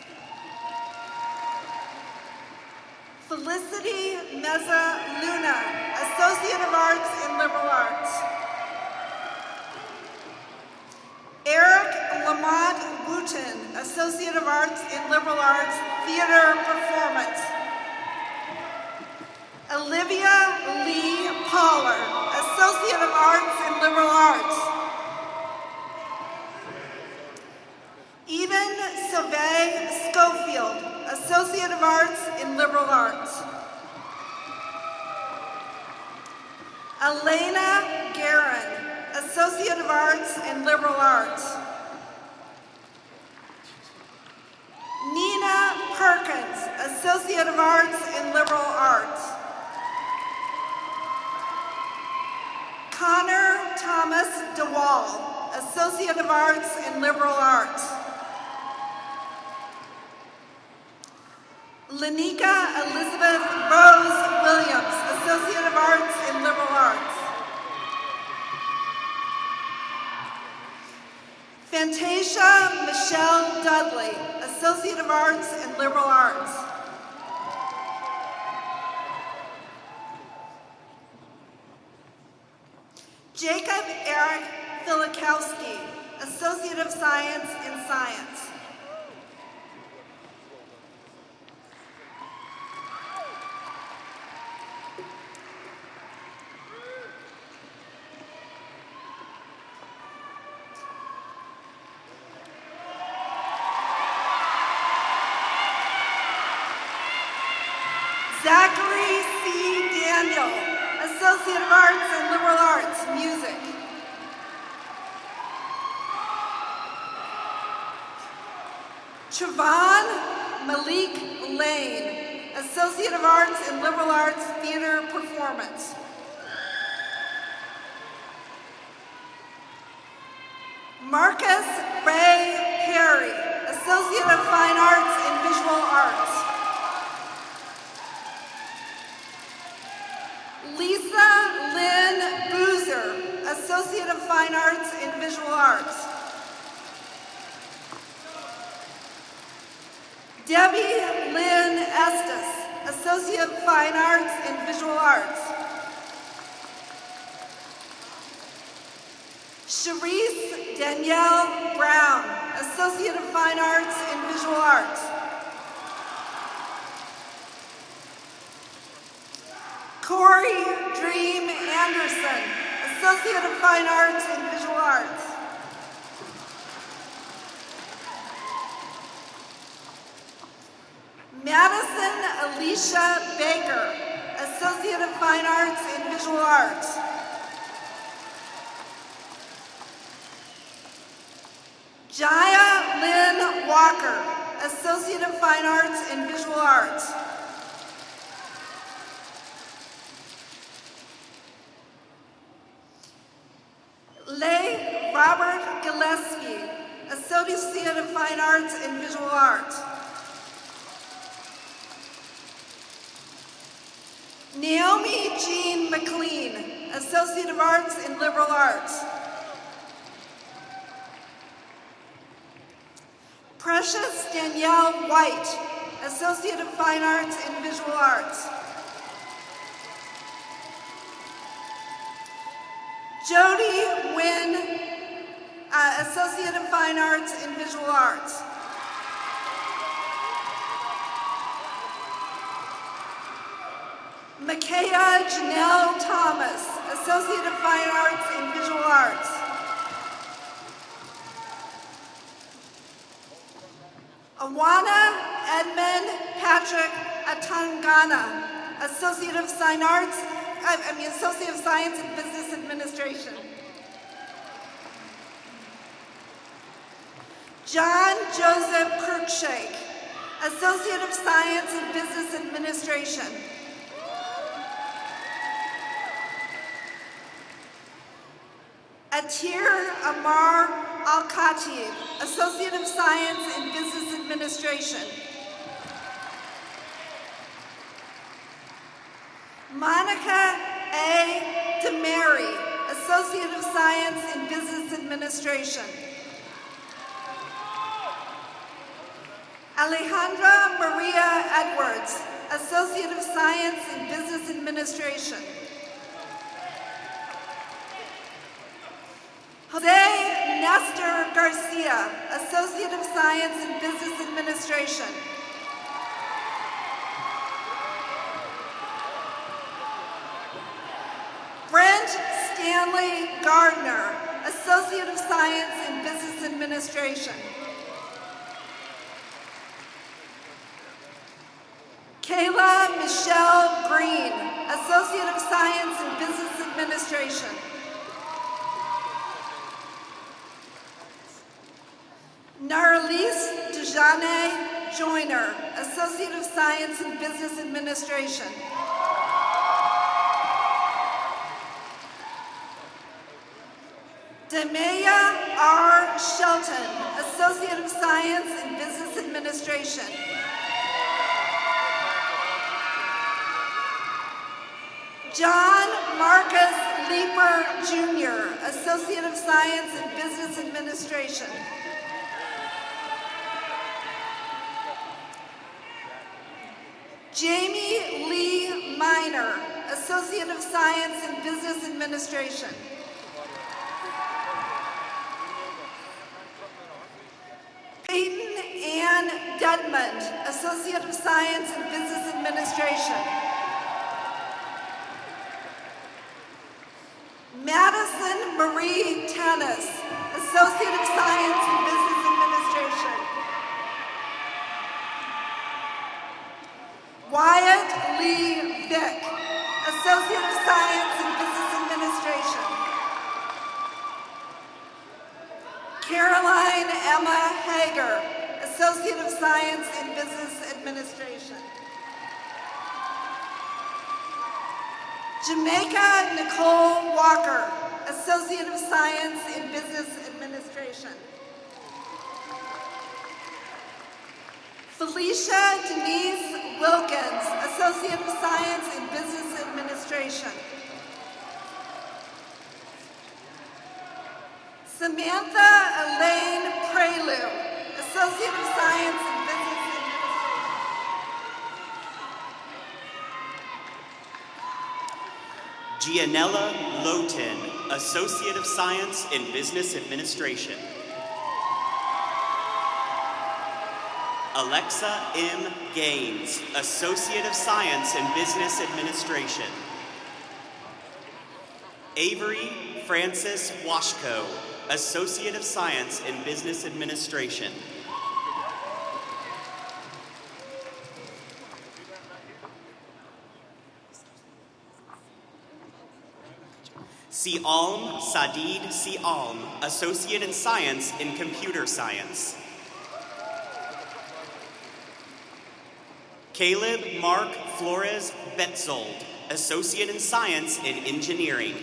Felicity Meza Luna, Associate of Arts in Liberal Arts. Eric Lamont Wooten, Associate of Arts in Liberal Arts, Theater Performance. Olivia Lee Pollard, Associate of Arts in Liberal Arts. Eden Sauvé Schofield, Associate of Arts in Liberal Arts. Elena Guerin, Associate of Arts in Liberal Arts. Nina Perkins, Associate of Arts in Liberal Arts. Connor Thomas DeWall, Associate of Arts in Liberal Arts. Lanika Elizabeth Rose Williams, Associate of Arts in Liberal Arts. Fantasia Michelle Dudley, Associate of Arts in Liberal Arts. Jacob Eric Filikowski, Associate of Science in Science. Zachary C. Daniel, Associate of Arts in Liberal Arts, Music. Trevon Malik Lane, Associate of Arts in Liberal Arts, Theater Performance. Marcus Ray Perry, Associate of Fine Arts in Visual Arts. Lisa Lynn Boozer, Associate of Fine Arts in Visual Arts. Debbie Lynn Estes, Associate of Fine Arts in Visual Arts. Charisse Danielle Brown, Associate of Fine Arts in Visual Arts. Corey Dream Anderson, Associate of Fine Arts in Visual Arts. Madison Alicia Baker, Associate of Fine Arts in Visual Arts. Jaya Lynn Walker, Associate of Fine Arts in Visual Arts. Leigh Robert Gillespie, Associate of Fine Arts in Visual Arts. Naomi Jean McLean, Associate of Arts in Liberal Arts. Precious Danielle White, Associate of Fine Arts in Visual Arts. Jody Wynn, Associate of Fine Arts in Visual Arts. Micaiah Janelle Thomas, Associate of Fine Arts in Visual Arts. Awana Edmund Patrick Atangana, Associate of Associate of Science in Business Administration. John Joseph Cruikshank, Associate of Science in Business Administration. Atir Amar Al-Khatib, Associate of Science in Business Administration. Monica A. DeMary, Associate of Science in Business Administration. Alejandra Maria Edwards, Associate of Science in Business Administration. Jose Nestor Garcia, Associate of Science in Business Administration. Brent Stanley Gardner, Associate of Science in Business Administration. Kayla Michelle Green, Associate of Science in Business Administration. Narlise Dejane Joyner, Associate of Science in Business Administration. Demeya R. Shelton, Associate of Science in Business Administration. John Marcus Leeper Jr., Associate of Science in Business Administration. Jamie Lee Minor, Associate of Science in Business Administration. Peyton Ann Dedmond, Associate of Science in Business Administration. Madison Marie Tanis, Associate of Science in Business Administration. Wyatt Lee Vick, Associate of Science in Business Administration. Caroline Emma Hager, Associate of Science in Business Administration. Jamaica Nicole Walker, Associate of Science in Business Administration. Felicia Denise Wilkins, Associate of Science in Business Administration. Samantha Elaine Prelude, Associate of Science in Business Administration. Gianella Lowton, Associate of Science in Business Administration. Alexa M. Gaines, Associate of Science in Business Administration. Avery Francis Washko, Associate of Science in Business Administration. Sialm Sadid Sialm, Associate in Science in Computer Science. Caleb Mark Flores Betzold, Associate in Science in Engineering.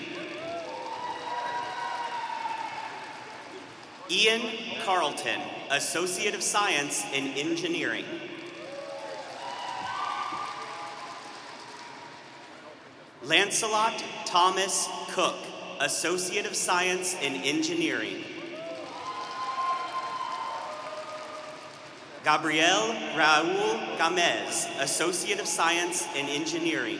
Ian Carlton, Associate of Science in Engineering. Lancelot Thomas Cook, Associate of Science in Engineering. Gabriel Raul Gamez, Associate of Science in Engineering.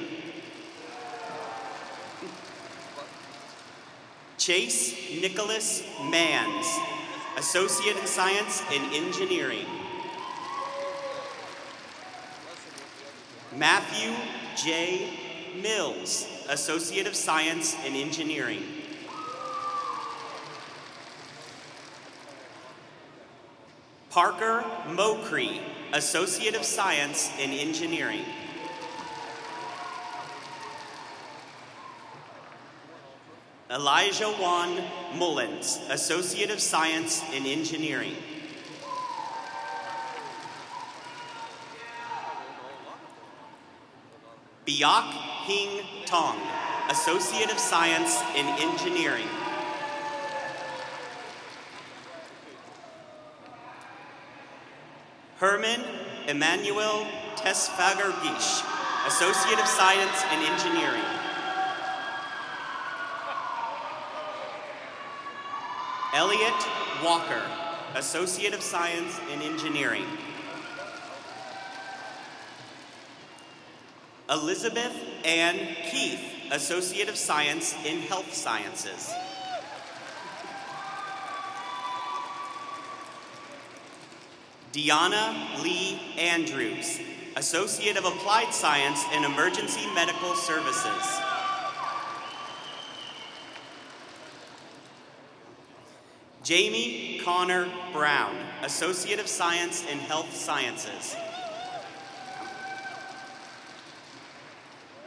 Chase Nicholas Manns, Associate in Science in Engineering. Matthew J. Mills, Associate of Science in Engineering. Parker Mokri, Associate of Science in Engineering. Elijah Juan Mullins, Associate of Science in Engineering. Biak Hing Tong, Associate of Science in Engineering. Herman Emmanuel Tesfagergish, Associate of Science in Engineering. Elliot Walker, Associate of Science in Engineering. Elizabeth Ann Keith, Associate of Science in Health Sciences. Deanna Lee Andrews, Associate of Applied Science in Emergency Medical Services. Jamie Connor Brown, Associate of Science in Health Sciences.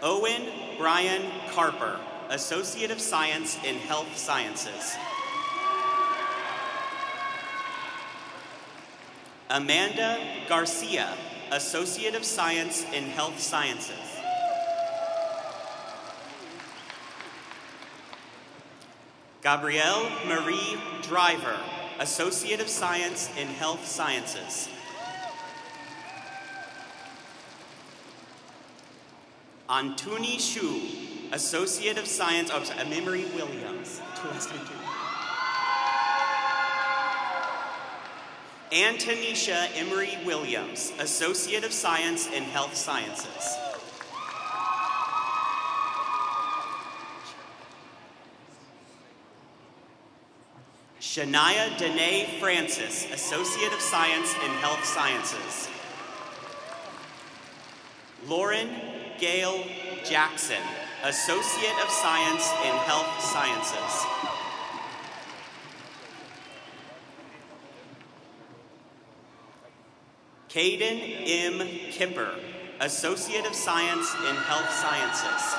Owen Brian Carper, Associate of Science in Health Sciences. Amanda Garcia, Associate of Science in Health Sciences. Gabrielle Marie Driver, Associate of Science in Health Sciences. Antuni Shu, Associate of Science, Emery Williams. Antonisha Emery Williams, Associate of Science in Health Sciences. Shania Danae Francis, Associate of Science in Health Sciences. Lauren Gail Jackson, Associate of Science in Health Sciences. Caden M. Kipper, Associate of Science in Health Sciences.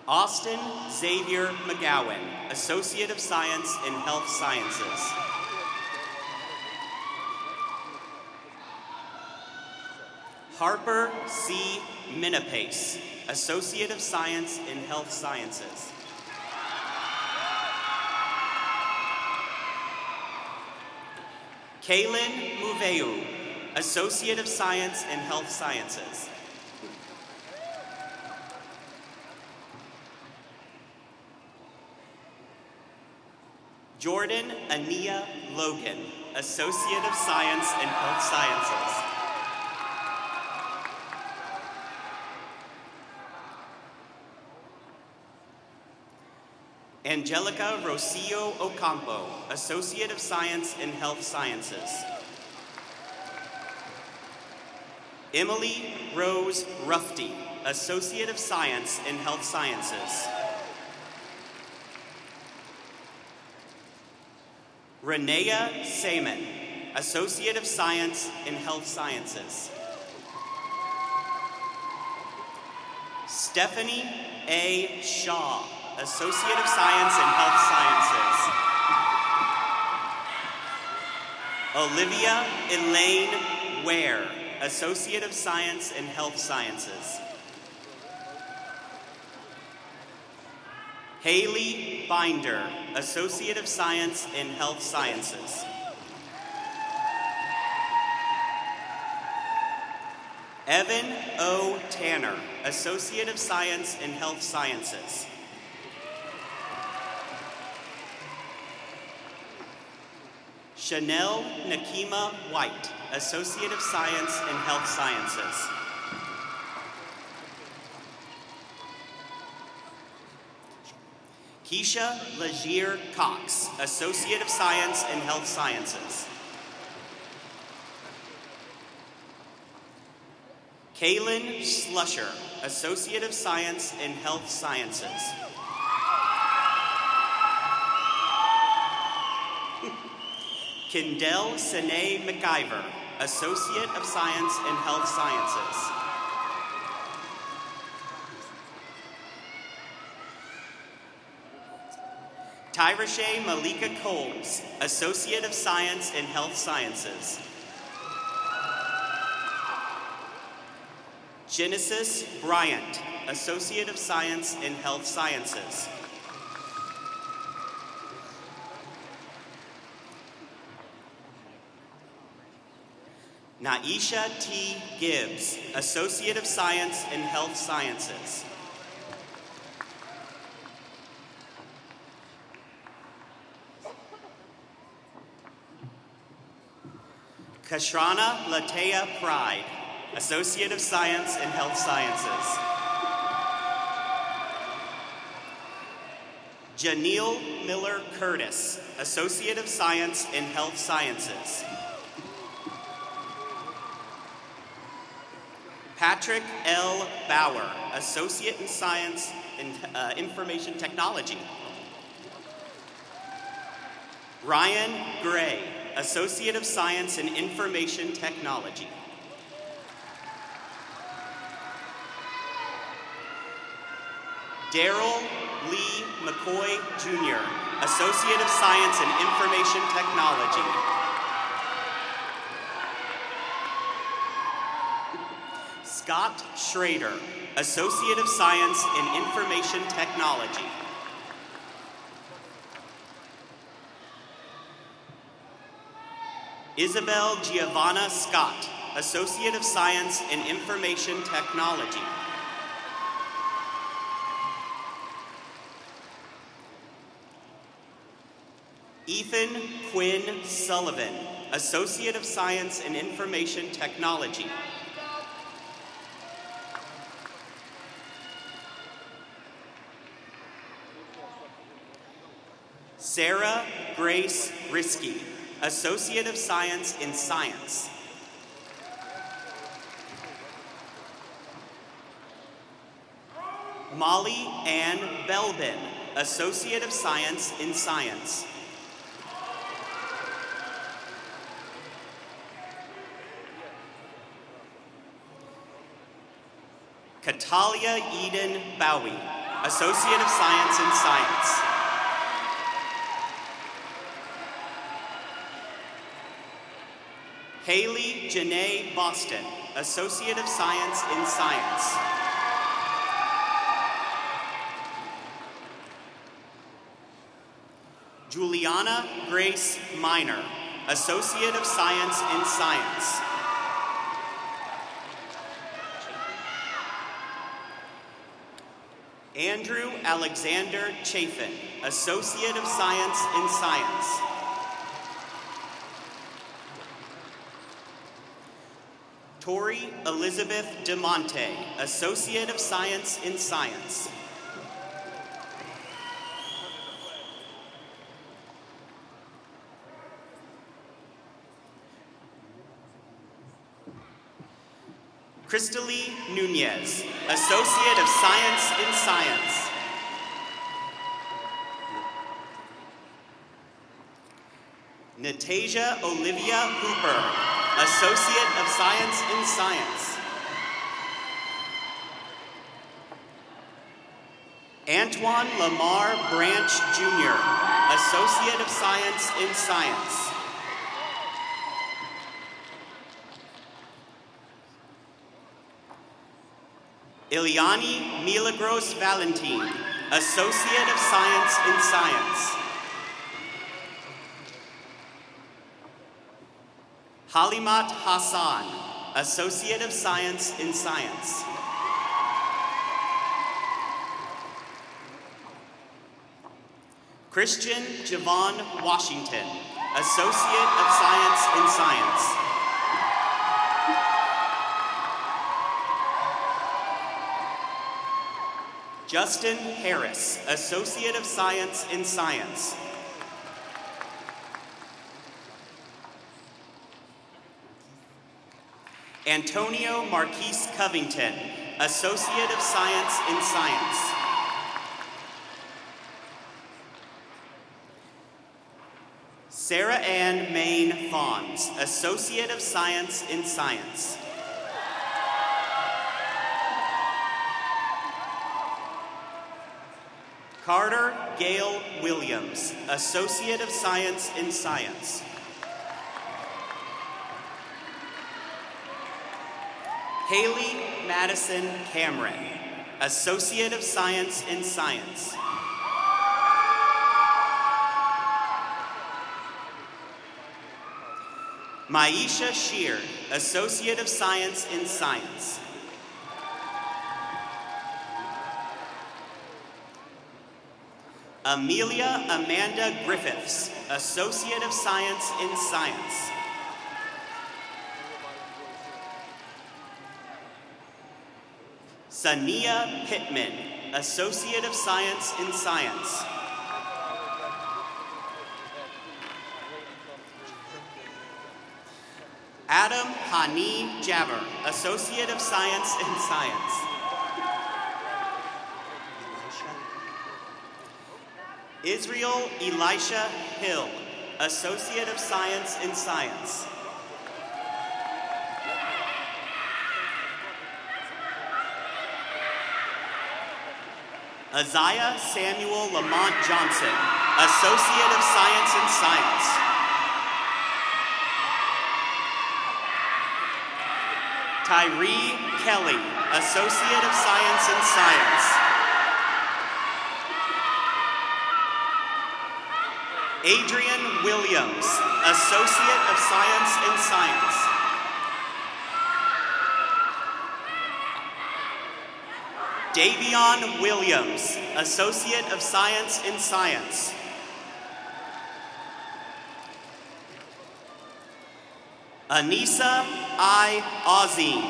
Austin Xavier McGowan, Associate of Science in Health Sciences. Harper C. Minapace, Associate of Science in Health Sciences. Kaylin Muveu, Associate of Science in Health Sciences. Jordan Ania Logan, Associate of Science in Health Sciences. Angelica Rocio Ocampo, Associate of Science in Health Sciences. Emily Rose Rufty, Associate of Science in Health Sciences. Renea Seaman, Associate of Science in Health Sciences. Stephanie A. Shaw, Associate of Science in Health Sciences. Olivia Elaine Ware, Associate of Science in Health Sciences. Haley Binder, Associate of Science in Health Sciences. Evan O. Tanner, Associate of Science in Health Sciences. Chanel Nakima White, Associate of Science in Health Sciences. Keisha Lagier Cox, Associate of Science in Health Sciences. Kaylin Slusher, Associate of Science in Health Sciences. Kendall Sine McIver, Associate of Science in Health Sciences. Tyrashe Malika Coles, Associate of Science in Health Sciences. Genesis Bryant, Associate of Science in Health Sciences. Naisha T. Gibbs, Associate of Science in Health Sciences. Kashrana Latea Pride, Associate of Science in Health Sciences. Janelle Miller Curtis, Associate of Science in Health Sciences. Patrick L. Bauer, Associate in Science in Information Technology. Ryan Gray, Associate of Science in Information Technology. Daryl Lee McCoy, Jr., Associate of Science in Information Technology. Scott Schrader, Associate of Science in Information Technology. Isabel Giovanna Scott, Associate of Science in Information Technology. Ethan Quinn Sullivan, Associate of Science in Information Technology. Sarah Grace Risky, Associate of Science in Science. Molly Ann Belbin, Associate of Science in Science. Katalia Eden Bowie, Associate of Science in Science. Haley Janae Boston, Associate of Science in Science. Juliana Grace Minor, Associate of Science in Science. Andrew Alexander Chafin, Associate of Science in Science. Tori Elizabeth DeMonte, Associate of Science in Science. Crystalie Nunez, Associate of Science in Science. Natasia Olivia Hooper, Associate of Science in Science. Antoine Lamar Branch, Jr., Associate of Science in Science. Ileani Milagros Valentin, Associate of Science in Science. Halimat Hassan, Associate of Science in Science. Christian Javon Washington, Associate of Science in Science. Justin Harris, Associate of Science in Science. Antonio Marquise Covington, Associate of Science in Science. Sarah Ann Main Fawns, Associate of Science in Science. Carter Gail Williams, Associate of Science in Science. Haley Madison Cameron, Associate of Science in Science. Maisha Shear, Associate of Science in Science. Amelia Amanda Griffiths, Associate of Science in Science. Sania Pittman, Associate of Science in Science. Adam Hani Jabber, Associate of Science in Science. Israel Elisha Hill, Associate of Science in Science. Isaiah Samuel Lamont Johnson, Associate of Science in Science. Tyree Kelly, Associate of Science in Science. Adrian Williams, Associate of Science in Science. Davion Williams, Associate of Science in Science. Anissa I. Ozine,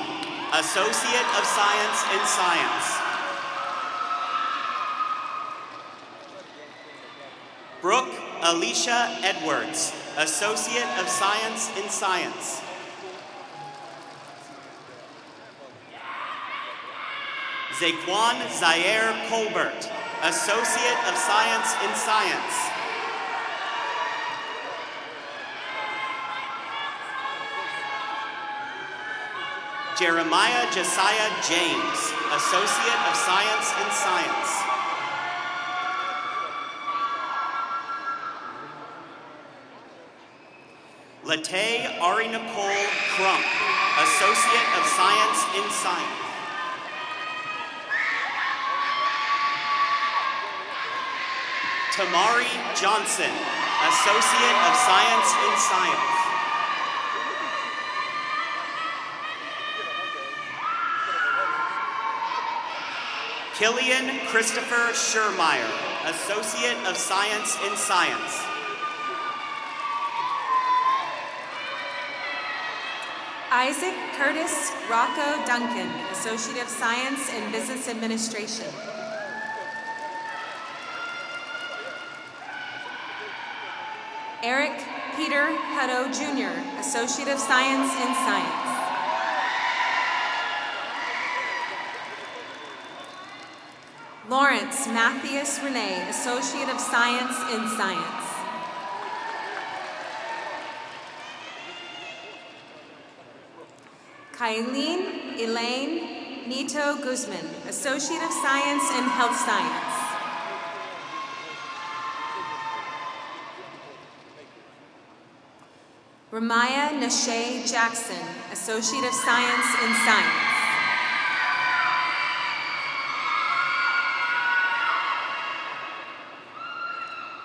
Associate of Science in Science. Brooke Alicia Edwards, Associate of Science in Science. Zaquan Zaire Colbert, Associate of Science in Science. Jeremiah Josiah James, Associate of Science in Science. Latay Ari Nicole Crump, Associate of Science in Science. Tamari Johnson, Associate of Science in Science. Killian Christopher Schurmeyer, Associate of Science in Science. Isaac Curtis Rocco Duncan, Associate of Science in Business Administration. Eric Peter Hutto Jr., Associate of Science in Science. Lawrence Matthias Renee, Associate of Science in Science. Kylene Elaine Nito Guzman, Associate of Science in Health Science. Ramaya Nashay Jackson, Associate of Science in Science.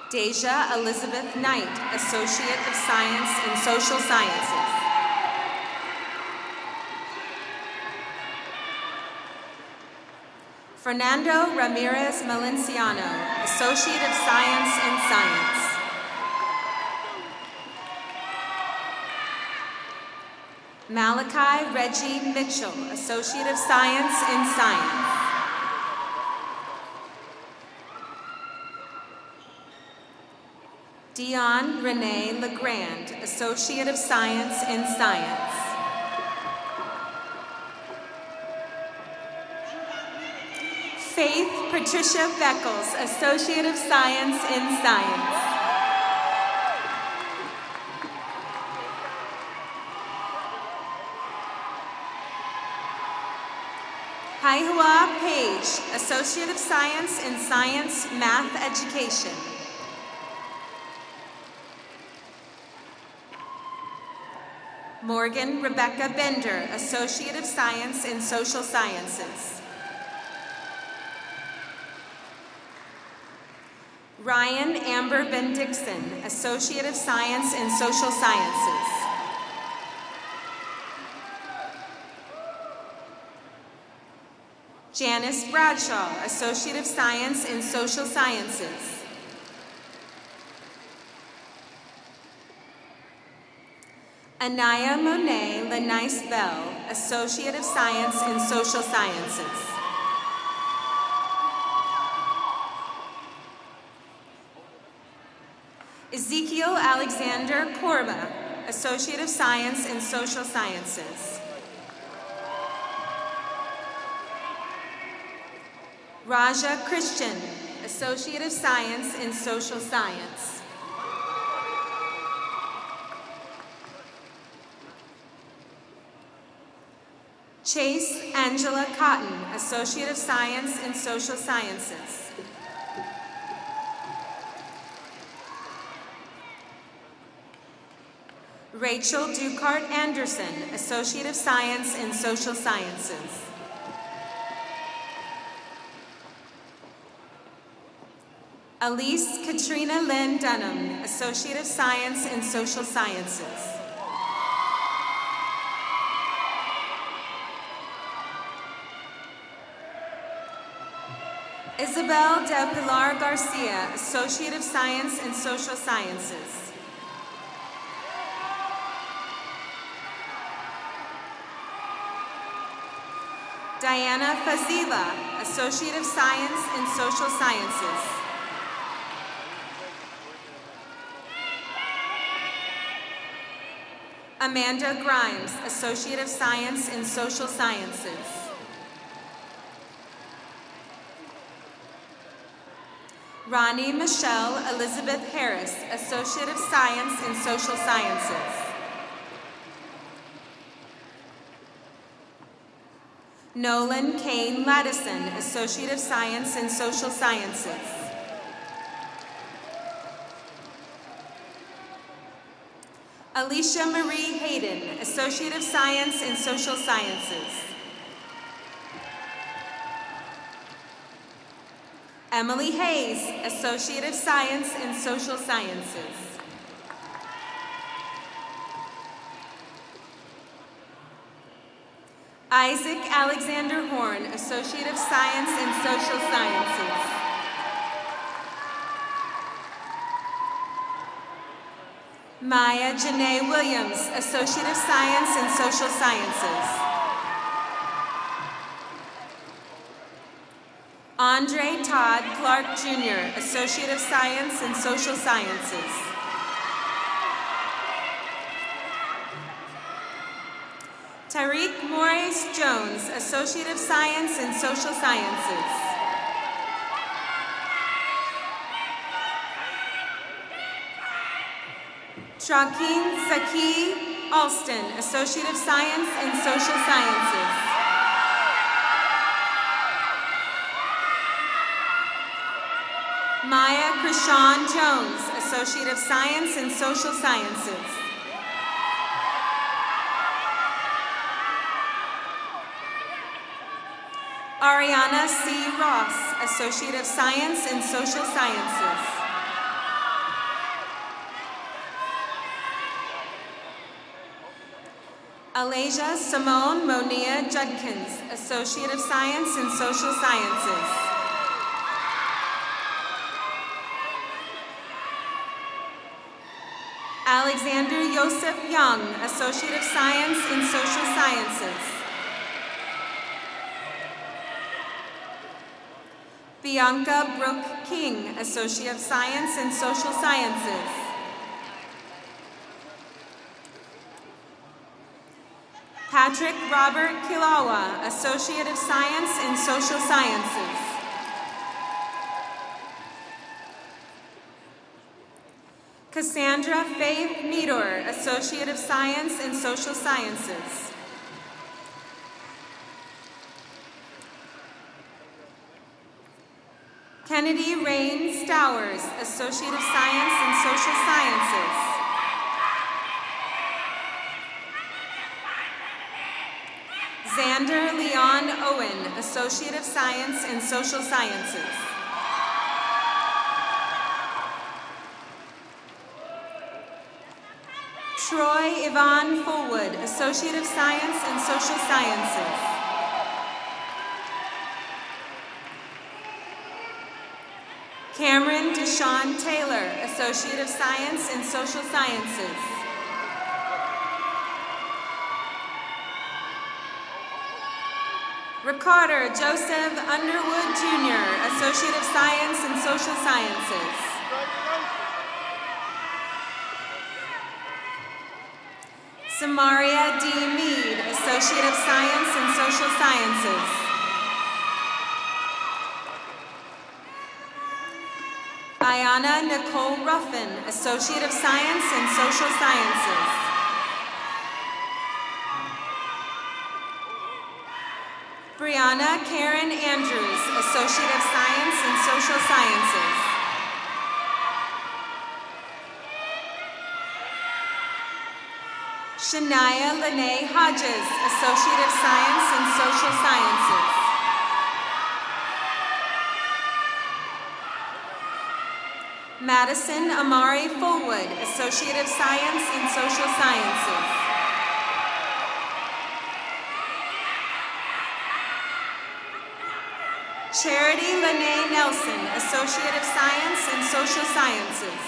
Deja Elizabeth Knight, Associate of Science in Social Sciences. Fernando Ramirez Malenciano, Associate of Science in Science. Malachi Reggie Mitchell, Associate of Science in Science. Dion Renee Legrand, Associate of Science in Science. Faith Patricia Beckles, Associate of Science in Science. Haihua Page, Associate of Science in Science Math Education. Morgan Rebecca Bender, Associate of Science in Social Sciences. Ryan Amber Ben-Dixon, Associate of Science in Social Sciences. Janice Bradshaw, Associate of Science in Social Sciences. Anaya Monet Lenice Bell, Associate of Science in Social Sciences. Ezekiel Alexander Korba, Associate of Science in Social Sciences. Raja Christian, Associate of Science in Social Science. Chase Angela Cotton, Associate of Science in Social Sciences. Rachel Ducart Anderson, Associate of Science in Social Sciences. Elise Katrina Lynn Dunham, Associate of Science in Social Sciences. Isabel Del Pilar Garcia, Associate of Science in Social Sciences. Diana Fazila, Associate of Science in Social Sciences. Amanda Grimes, Associate of Science in Social Sciences. Ronnie Michelle Elizabeth Harris, Associate of Science in Social Sciences. Nolan Kane Laddison, Associate of Science in Social Sciences. Alicia Marie Hayden, Associate of Science in Social Sciences. Emily Hayes, Associate of Science in Social Sciences. Isaac Alexander Horn, Associate of Science in Social Sciences. Maya Janae Williams, Associate of Science in Social Sciences. Andre Todd Clark Jr., Associate of Science in Social Sciences. Tariq Morris Jones, Associate of Science in Social Sciences. Joaquin Zaki Alston, Associate of Science in Social Sciences. Maya Krishan Jones, Associate of Science in Social Sciences. Ariana C. Ross, Associate of Science in Social Sciences. Alasia Simone Monia Judkins, Associate of Science in Social Sciences. Alexander Joseph Young, Associate of Science in Social Sciences. Bianca Brooke King, Associate of Science in Social Sciences. Patrick Robert Kilawa, Associate of Science in Social Sciences. Cassandra Faith Meador, Associate of Science in Social Sciences. Kennedy Rain Stowers, Associate of Science in Social Sciences. Xander Leon Owen, Associate of Science in Social Sciences. Troy Yvonne Fullwood, Associate of Science in Social Sciences. Cameron Deshawn Taylor, Associate of Science in Social Sciences. Ricardo Joseph Underwood Jr., Associate of Science in Social Sciences. Samaria D. Mead, Associate of Science in Social Sciences. Ayana Nicole Ruffin, Associate of Science in Social Sciences. Brianna Karen Andrews, Associate of Science in Social Sciences. Shania Lene Hodges, Associate of Science in Social Sciences. Madison Amari Fullwood, Associate of Science in Social Sciences. Charity Lene Nelson, Associate of Science in Social Sciences.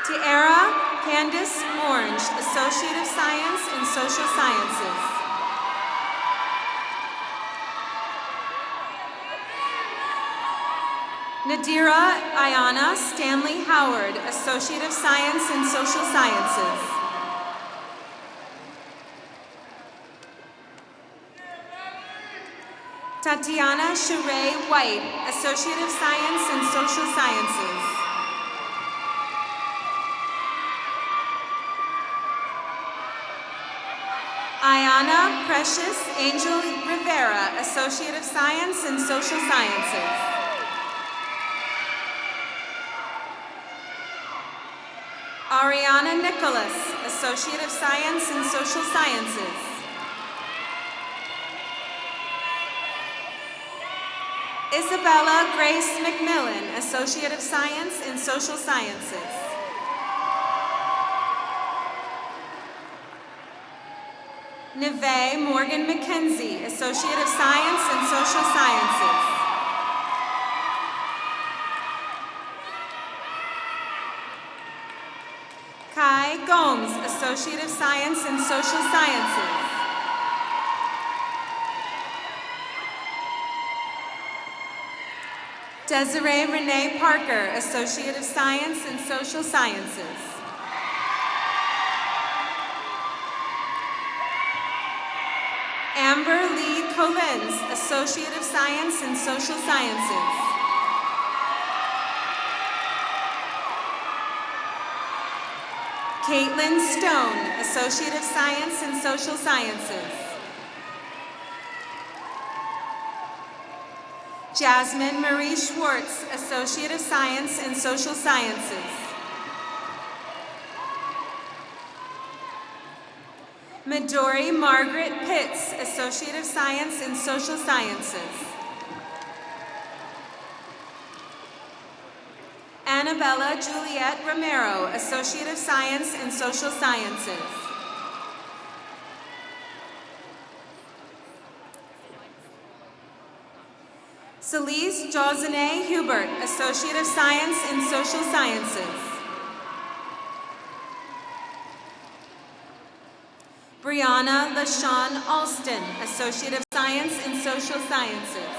Tiara Candice Orange, Associate of Science in Social Sciences. Nadira Ayana Stanley Howard, Associate of Science in Social Sciences. Tatiana Sheree White, Associate of Science in Social Sciences. Ayana Precious Angel Rivera, Associate of Science in Social Sciences. Ariana Nicholas, Associate of Science in Social Sciences. Isabella Grace McMillan, Associate of Science in Social Sciences. Neve Morgan McKenzie, Associate of Science in Social Sciences. Kai Gomes, Associate of Science in Social Sciences. Desiree Renee Parker, Associate of Science in Social Sciences. Amber Lee Collins, Associate of Science in Social Sciences. Caitlin Stone, Associate of Science in Social Sciences. Jasmine Marie Schwartz, Associate of Science in Social Sciences. Midori Margaret Pitts, Associate of Science in Social Sciences. Annabella Juliet Romero, Associate of Science in Social Sciences. Celise Josene Hubert, Associate of Science in Social Sciences. Brianna LaShawn Alston, Associate of Science in Social Sciences.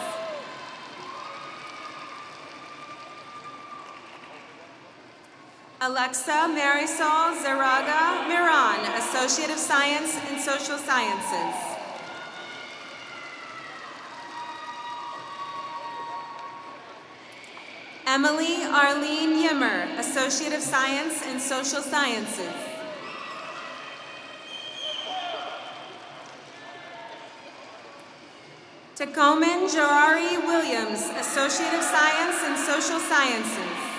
Alexa Marisol Zaraga Miran, Associate of Science in Social Sciences. Emily Arlene Yimmer, Associate of Science in Social Sciences. Tacomin Jarari Williams, Associate of Science in Social Sciences.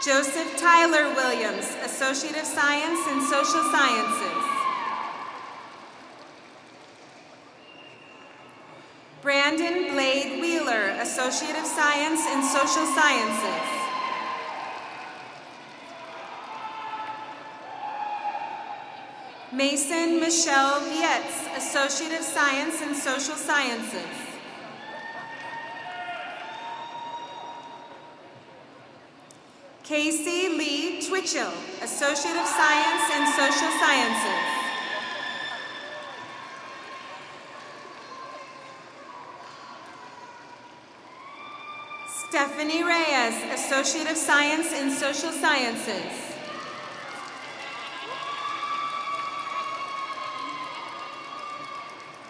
Joseph Tyler Williams, Associate of Science in Social Sciences. Brandon Blade Wheeler, Associate of Science in Social Sciences. Mason Michelle Vietz, Associate of Science in Social Sciences. Casey Lee Twitchell, Associate of Science in Social Sciences. Stephanie Reyes, Associate of Science in Social Sciences.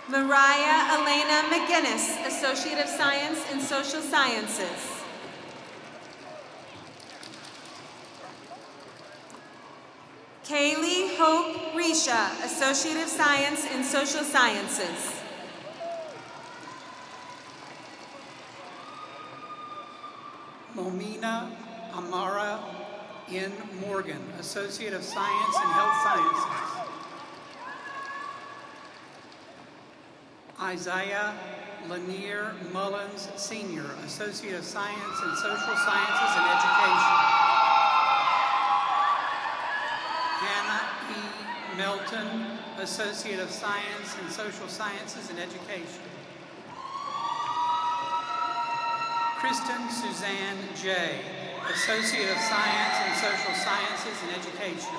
Mariah Elena McGinnis, Associate of Science in Social Sciences. Kaylee Hope Risha, Associate of Science in Social Sciences. Momina Amara N. Morgan, Associate of Science in Health Sciences. Isaiah Lanier Mullins, Sr., Associate of Science in Social Sciences and Education. Hannah E. Melton, Associate of Science in Social Sciences and Education. Kristen Suzanne J., Associate of Science in Social Sciences and Education.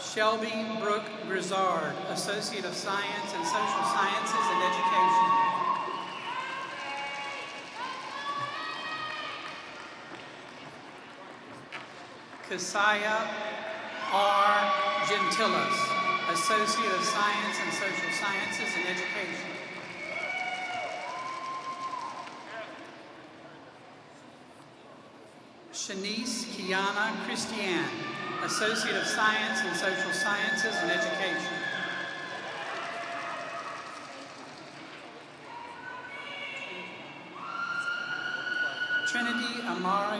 Shelby Brooke Grizzard, Associate of Science in Social Sciences and Education. Kesia R. Gentilis, Associate of Science in Social Sciences and Education. Shanice Kiana Christiane, Associate of Science in Social Sciences and Education. Trinity Amara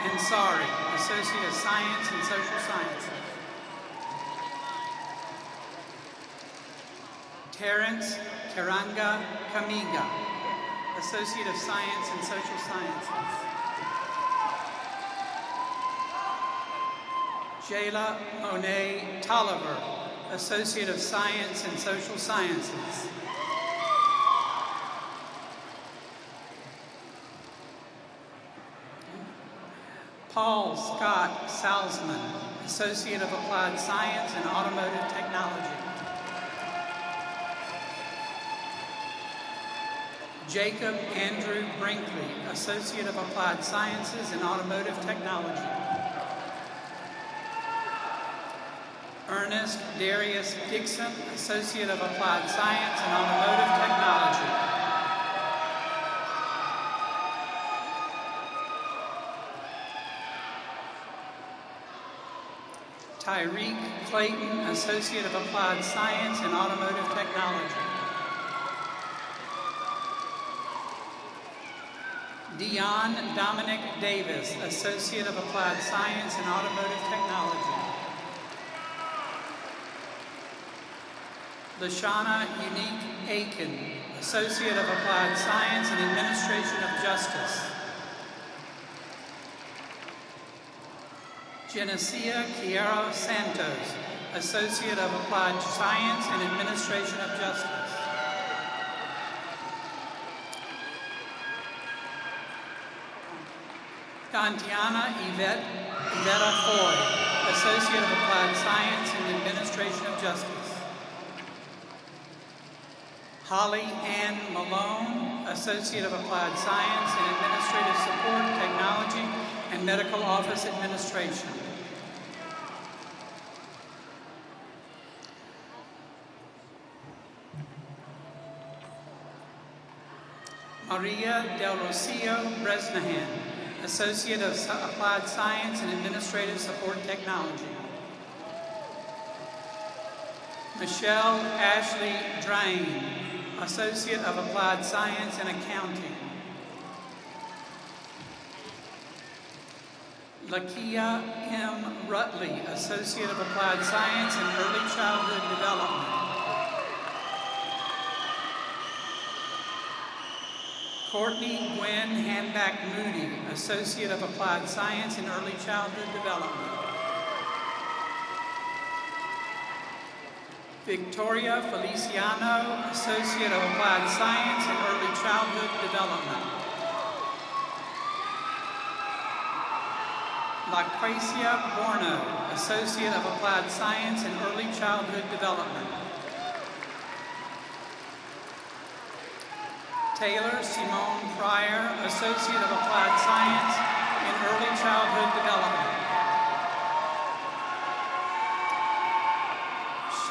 Ansari, Associate of Science in Social Sciences. Terrence Teranga Kamiga, Associate of Science in Social Sciences. Jayla Monet Tolliver, Associate of Science in Social Sciences. Paul Scott Salzman, Associate of Applied Science and Automotive Technology. Jacob Andrew Brinkley, Associate of Applied Sciences and Automotive Technology. Ernest Darius Dixon, Associate of Applied Science and Automotive Technology. Tyreek Clayton, Associate of Applied Science and Automotive Technology. Dion Dominic Davis, Associate of Applied Science and Automotive Technology. Lashana Unique Aiken, Associate of Applied Science and Administration of Justice. Genesia Chiara Santos, Associate of Applied Science and Administration of Justice. Gantiana Iveta Foy, Associate of Applied Science and Administration of Justice. Holly Ann Malone, Associate of Applied Science in Administrative Support, Technology, and Medical Office Administration. Maria Del Rocio Bresnahan, Associate of Applied Science and Administrative Support Technology. Michelle Ashley Drain, Associate of Applied Science and Accounting. Lakia M. Rutley, Associate of Applied Science and Early Childhood Development. Courtney Gwen Hanback Moody, Associate of Applied Science and Early Childhood Development. Victoria Feliciano, Associate of Applied Science and Early Childhood Development. LaQuasia Borno, Associate of Applied Science and Early Childhood Development. Taylor Simone Pryor, Associate of Applied Science in Early Childhood Development.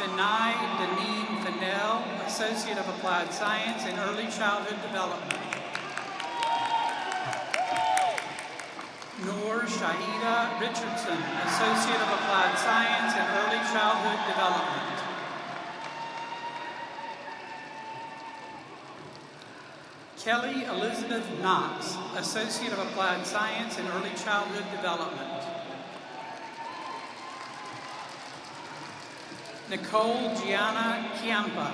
Shania Deneen Fennell, Associate of Applied Science in Early Childhood Development. Noor Shahida Richardson, Associate of Applied Science in Early Childhood Development. Kelly Elizabeth Knox, Associate of Applied Science in Early Childhood Development. Nicole Gianna Champa,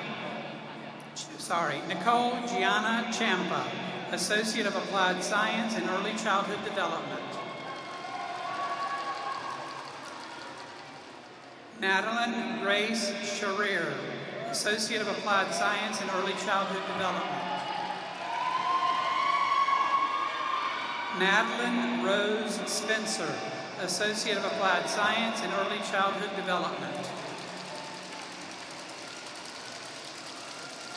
Associate of Applied Science in Early Childhood Development. Madeline Grace Sharir, Associate of Applied Science in Early Childhood Development. Madeline Rose Spencer, Associate of Applied Science in Early Childhood Development.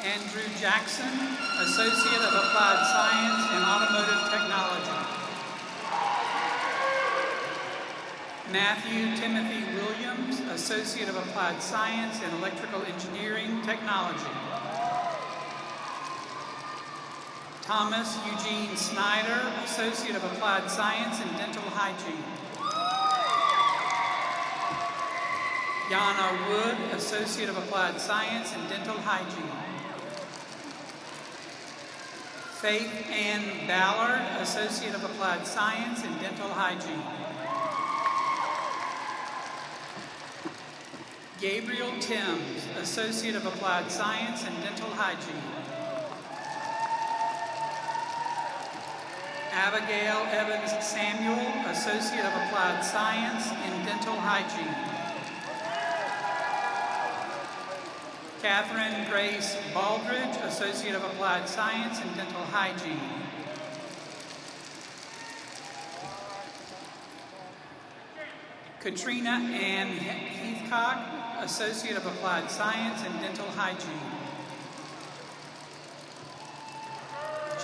Andrew Jackson, Associate of Applied Science in Automotive Technology. Matthew Timothy Williams, Associate of Applied Science in Electrical Engineering Technology. Thomas Eugene Snyder, Associate of Applied Science in Dental Hygiene. Yana Wood, Associate of Applied Science in Dental Hygiene. Faith Ann Ballard, Associate of Applied Science in Dental Hygiene. Gabriel Timms, Associate of Applied Science in Dental Hygiene. Abigail Evans Samuel, Associate of Applied Science in Dental Hygiene. Catherine Grace Baldridge, Associate of Applied Science in Dental Hygiene. Katrina Ann Heathcock, Associate of Applied Science in Dental Hygiene.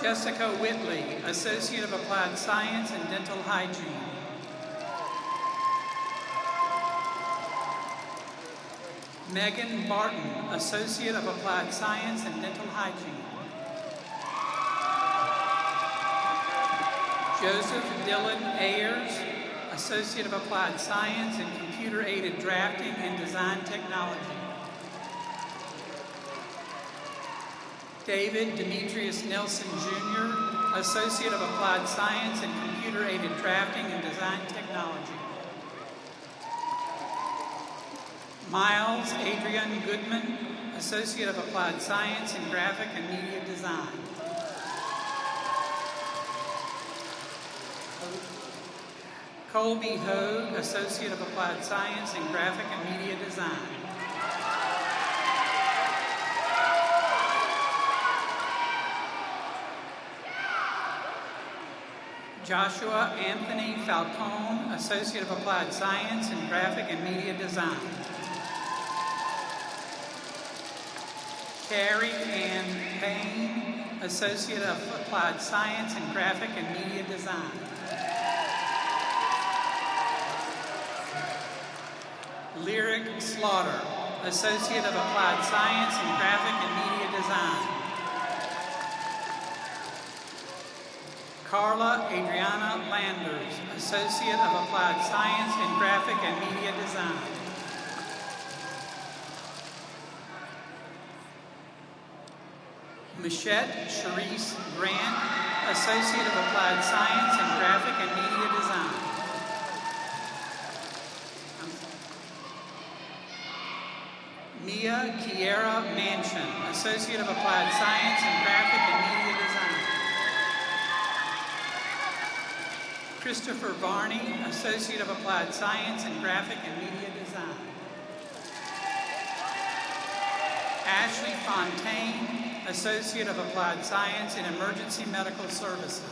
Jessica Whitley, Associate of Applied Science in Dental Hygiene. Megan Barton, Associate of Applied Science in Dental Hygiene. Joseph Dylan Ayers, Associate of Applied Science in Computer-Aided Drafting and Design Technology. David Demetrius Nelson Jr., Associate of Applied Science in Computer-Aided Drafting and Design Technology. Miles Adrian Goodman, Associate of Applied Science in Graphic and Media Design. Colby Hogue, Associate of Applied Science in Graphic and Media Design. Joshua Anthony Falcone, Associate of Applied Science in Graphic and Media Design. Carrie Ann Payne, Associate of Applied Science in Graphic and Media Design. Lyric Slaughter, Associate of Applied Science in Graphic and Media Design. Carla Adriana Landers, Associate of Applied Science in Graphic and Media Design. Michette Charisse Grant, Associate of Applied Science in Graphic and Media Design. Mia Kiera Manchin, Associate of Applied Science in Graphic and Media Design. Christopher Varney, Associate of Applied Science in Graphic and Media Design. Ashley Fontaine, Associate of Applied Science in Emergency Medical Services.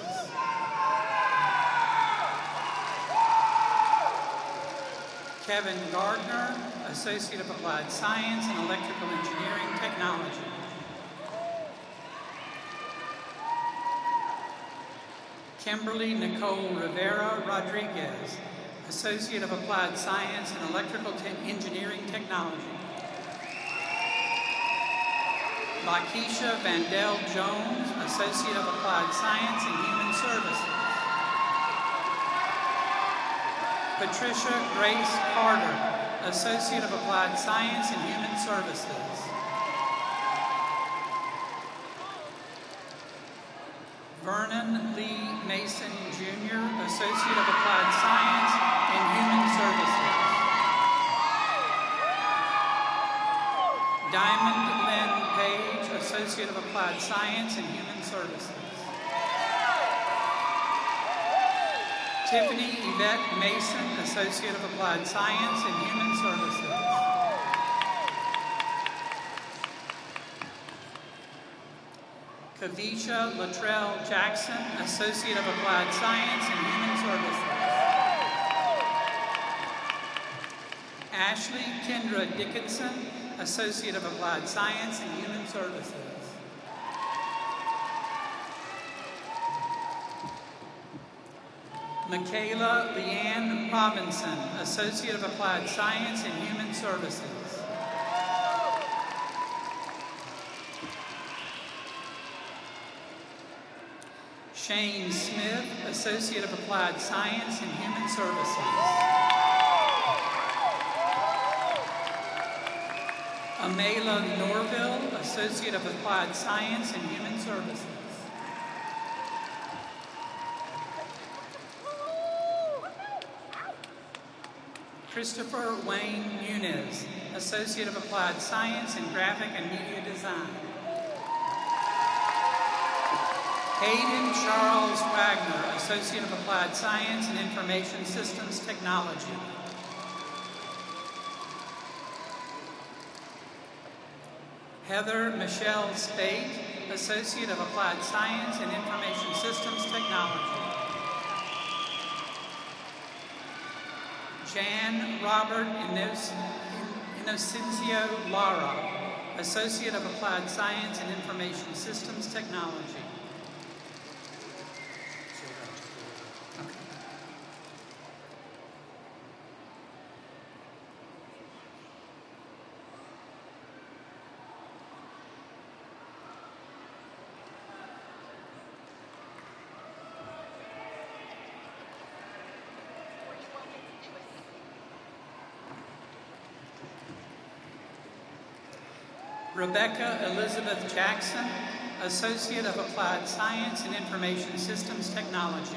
Kevin Gardner, Associate of Applied Science in Electrical Engineering Technology. Kimberly Nicole Rivera Rodriguez, Associate of Applied Science in Electrical Engineering Technology. Lakeisha Vandell Jones, Associate of Applied Science in Human Services. Patricia Grace Carter, Associate of Applied Science in Human Services. Vernon Lee Mason Jr., Associate of Applied Science in Human Services. Diamond Lynn Page, Associate of Applied Science in Human Services. Tiffany Yvette Mason, Associate of Applied Science in Human Services. Kavisha Latrell Jackson, Associate of Applied Science in Human Services. Ashley Kendra Dickinson, Associate of Applied Science in Human Services. Michaela Leanne Robinson, Associate of Applied Science in Human Services. Shane Smith, Associate of Applied Science in Human Services. Amela Norville, Associate of Applied Science in Human Services. Christopher Wayne Muniz, Associate of Applied Science in Graphic and Media Design. Hayden Charles Wagner, Associate of Applied Science in Information Systems Technology. Heather Michelle Spate, Associate of Applied Science in Information Systems Technology. Jan Robert Inocencio Lara, Associate of Applied Science in Information Systems Technology. Rebecca Elizabeth Jackson, Associate of Applied Science in Information Systems Technology.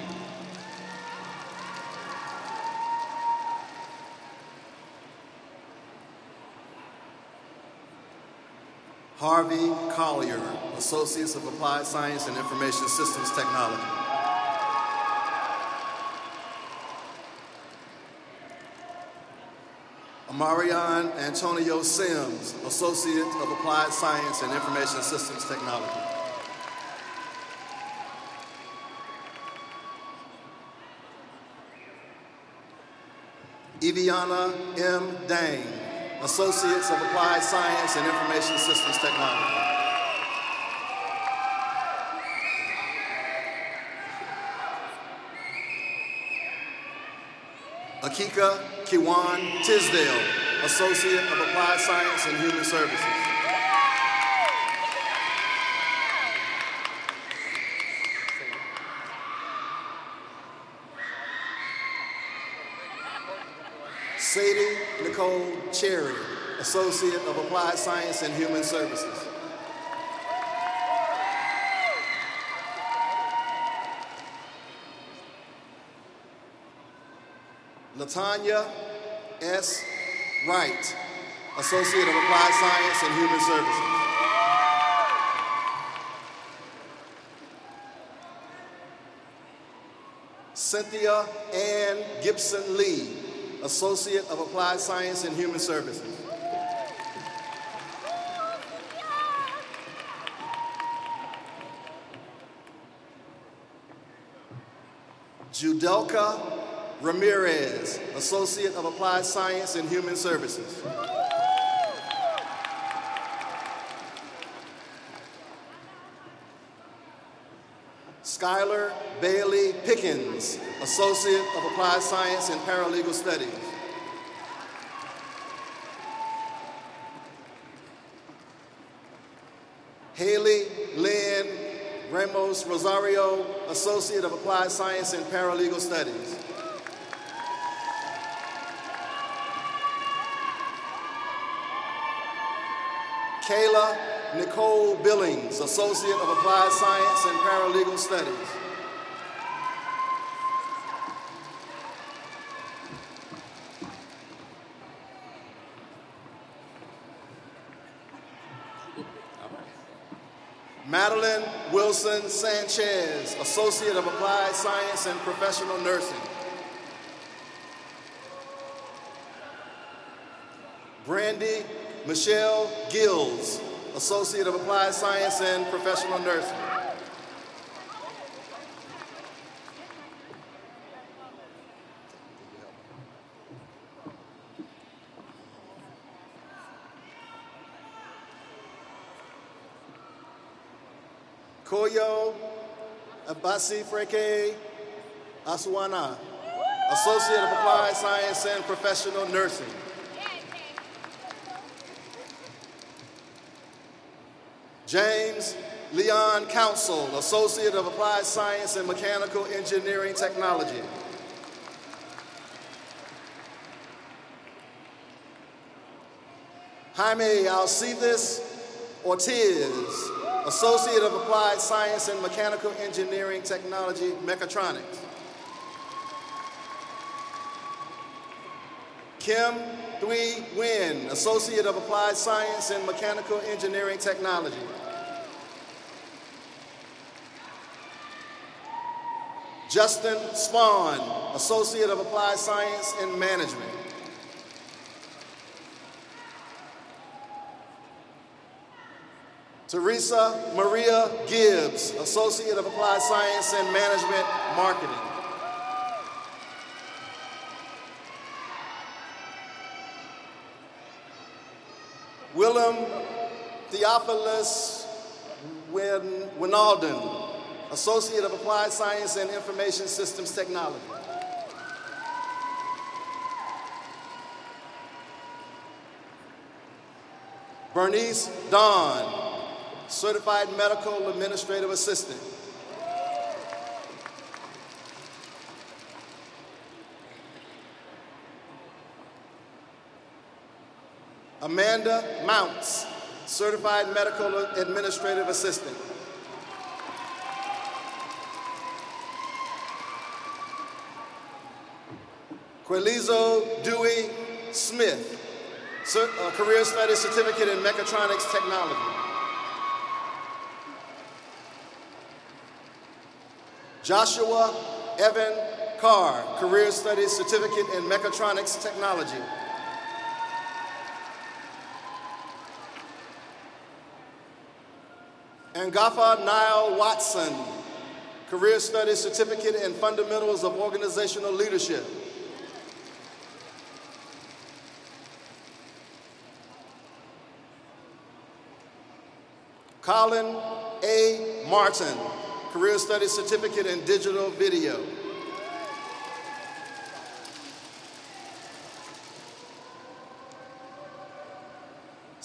Harvey Collier, Associates of Applied Science in Information Systems Technology. Amarion Antonio Sims, Associate of Applied Science and Information Systems Technology. Eviana M. Dang, Associates of Applied Science and Information Systems Technology. Akika Kiwan Tisdale, Associate of Applied Science and Human Services. Sadie Nicole Cherry, Associate of Applied Science and Human Services. Latanya S. Wright, Associate of Applied Science and Human Services. Cynthia Ann Gibson Lee, Associate of Applied Science and Human Services. Judelka Ramirez, Associate of Applied Science and Human Services. Skylar Bailey Pickens, Associate of Applied Science and Paralegal Studies. Haley Lynn Ramos Rosario, Associate of Applied Science and Paralegal Studies. Kayla Nicole Billings, Associate of Applied Science and Paralegal Studies. Madeline Wilson Sanchez, Associate of Applied Science and Professional Nursing. Brandy Michelle Gills, Associate of Applied Science and Professional Nursing. Koyo Abasi Freke Asuana, Associate of Applied Science and Professional Nursing. James Leon Council, Associate of Applied Science and Mechanical Engineering Technology. Jaime Alcides Ortiz, Associate of Applied Science and Mechanical Engineering Technology, Mechatronics. Kim Thuy Nguyen, Associate of Applied Science and Mechanical Engineering Technology. Justin Spawn, Associate of Applied Science and Management. Teresa Maria Gibbs, Associate of Applied Science and Management, Marketing. Willem Theophilus Winalden, Associate of Applied Science and Information Systems Technology. Bernice Dawn, Certified Medical Administrative Assistant. Amanda Mounts, Certified Medical Administrative Assistant. Quelizo Dewey Smith, Career Studies Certificate in Mechatronics Technology. Joshua Evan Carr, Career Studies Certificate in Mechatronics Technology. Angafa Niall Watson, Career Studies Certificate in Fundamentals of Organizational Leadership. Colin A. Martin, Career Studies Certificate in Digital Video.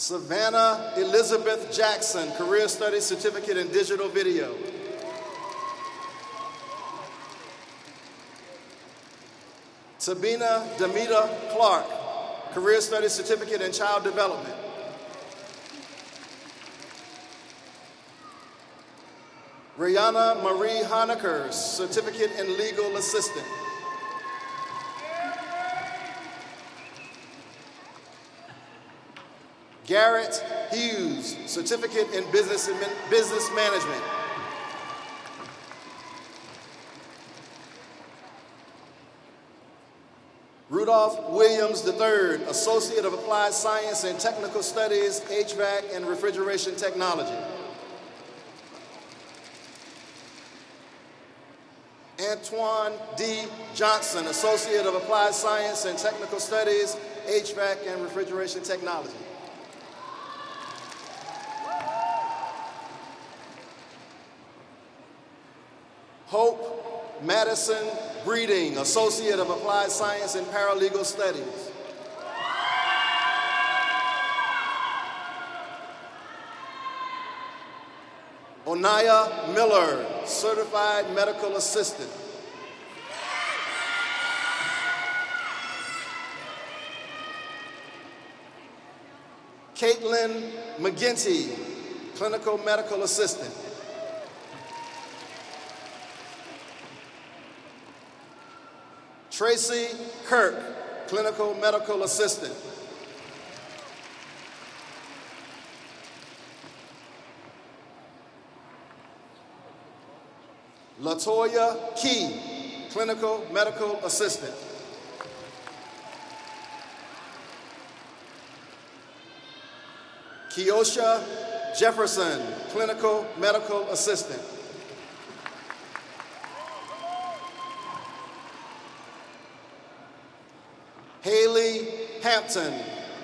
Savannah Elizabeth Jackson, Career Studies Certificate in Digital Video. Sabina Demita Clark, Career Studies Certificate in Child Development. Rihanna Marie Honecker, Certificate in Legal Assistant. Garrett Hughes, Certificate in Business Management. Rudolph Williams III, Associate of Applied Science and Technical Studies, HVAC and Refrigeration Technology. Antoine D. Johnson, Associate of Applied Science and Technical Studies, HVAC and Refrigeration Technology. Hope Madison Breeding, Associate of Applied Science and Paralegal Studies. Onaya Miller, Certified Medical Assistant. Caitlin McGinty, Clinical Medical Assistant. Tracy Kirk, Clinical Medical Assistant. Latoya Key, Clinical Medical Assistant. Kiosha Jefferson, Clinical Medical Assistant. Haley Hampton,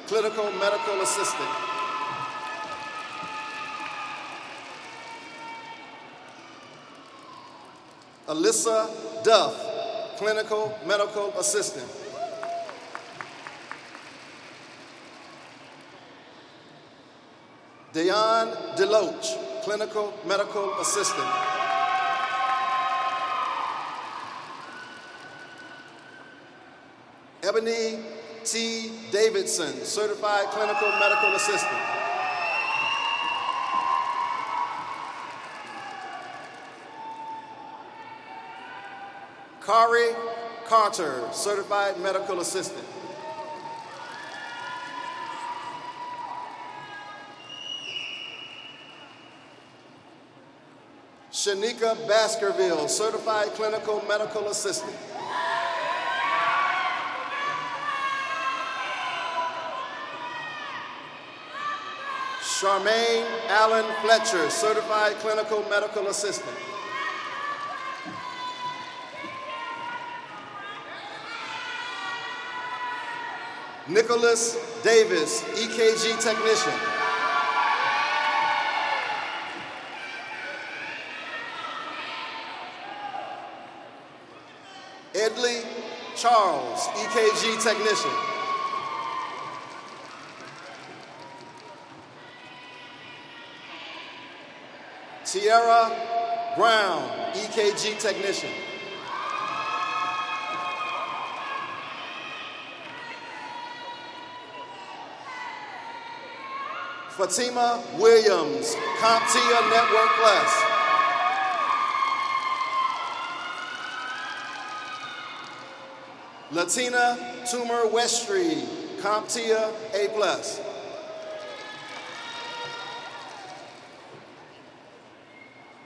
Clinical Medical Assistant. Alyssa Duff, Clinical Medical Assistant. Dayan Deloach, Clinical Medical Assistant. Ebony T. Davidson, Certified Clinical Medical Assistant. Kari Carter, Certified Medical Assistant. Shanika Baskerville, Certified Clinical Medical Assistant. Charmaine Allen Fletcher, Certified Clinical Medical Assistant. Nicholas Davis, EKG Technician. Edley Charles, EKG Technician. Sierra Brown, EKG Technician. Fatima Williams, CompTIA Network Plus. Latina Toomer Westry, CompTIA A+.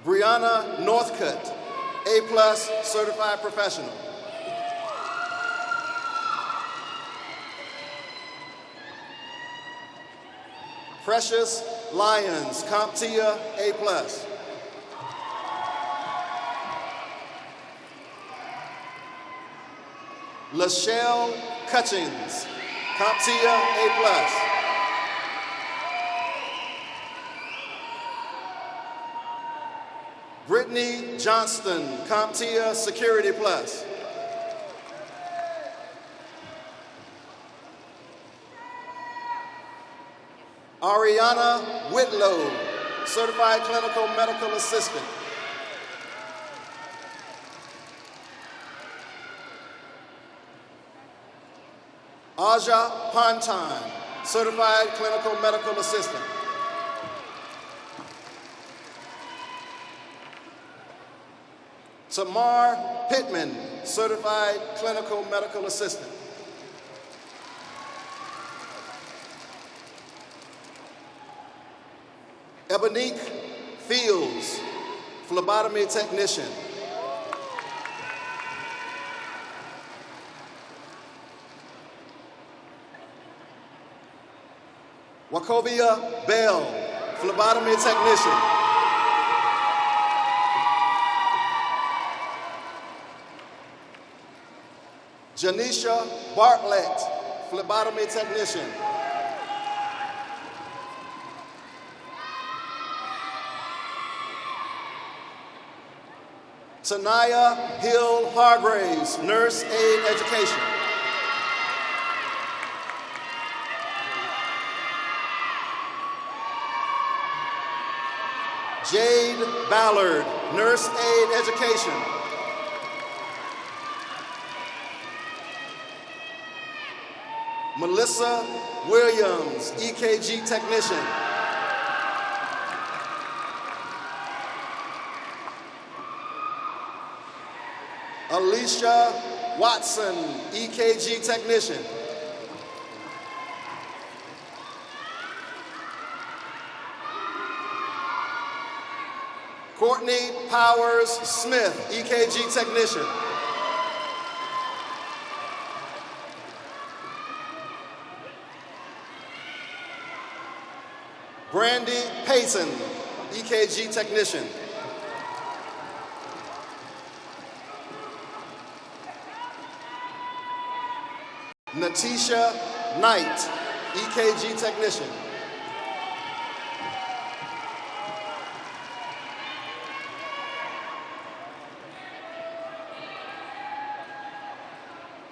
Brianna Northcutt, A+, Certified Professional. Precious Lyons, CompTIA A+. Lachelle Cutchins, CompTIA A+. Brittany Johnston, CompTIA Security Plus. Ariana Whitlow, Certified Clinical Medical Assistant. Aja Ponton, Certified Clinical Medical Assistant. Tamar Pittman, Certified Clinical Medical Assistant. Ebonique Fields, Phlebotomy Technician. Wachovia Bell, Phlebotomy Technician. Janisha Bartlett, Phlebotomy Technician. Tanaya Hill Hargraves, Nurse Aid Education. Jade Ballard, Nurse Aid Education. Melissa Williams, EKG Technician. Alicia Watson, EKG Technician. Courtney Powers Smith, EKG Technician. Brandy Payton, EKG Technician. Natisha Knight, EKG Technician.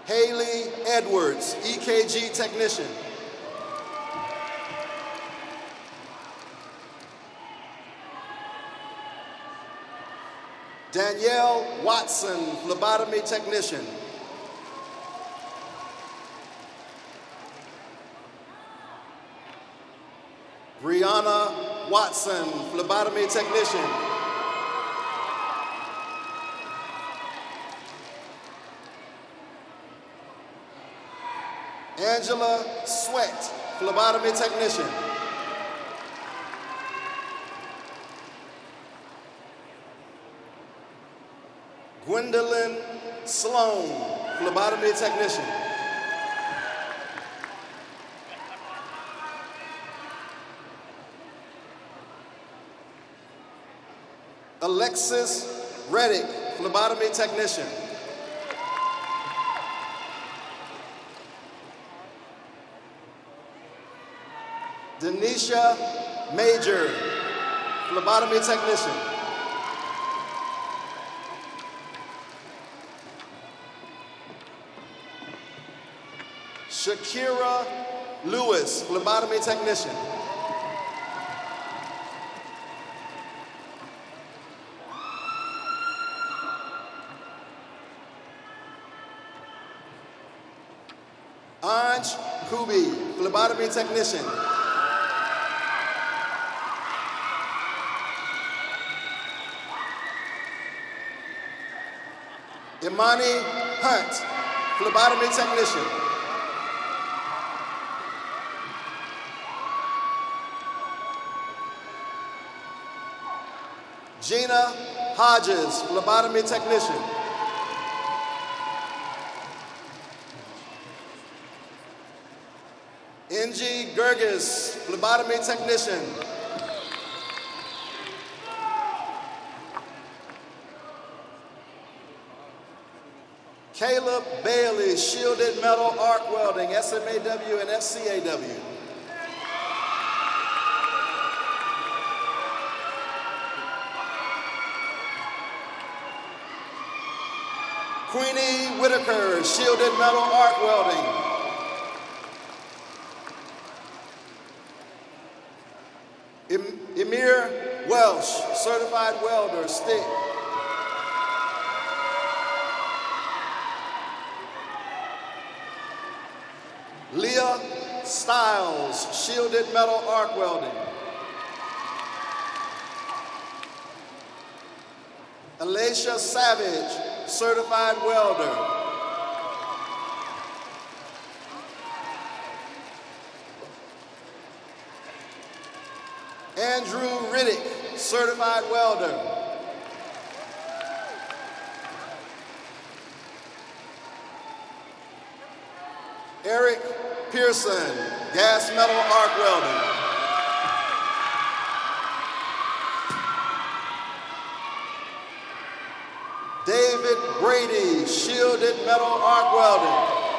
Haley Edwards, EKG Technician. Danielle Watson, Phlebotomy Technician. Brianna Watson, Phlebotomy Technician. Angela Sweat, Phlebotomy Technician. Gwendolyn Sloan, Phlebotomy Technician. Alexis Reddick, Phlebotomy Technician. Denisha Major, Phlebotomy Technician. Shakira Lewis, Phlebotomy Technician. Anj Kubi, Phlebotomy Technician. Imani Hunt, Phlebotomy Technician. Gina Hodges, Phlebotomy Technician. Angie Gergis, Phlebotomy Technician. Caleb Bailey, Shielded Metal Arc Welding, SMAW and FCAW. Queenie Whitaker, Shielded Metal Arc Welding. Welsh, certified welder, stick. Leah Stiles, shielded metal arc welding. Alicia Savage, certified welder. Andrew Riddick, certified welder. Eric Pearson, gas metal arc welding. David Brady, shielded metal arc welding.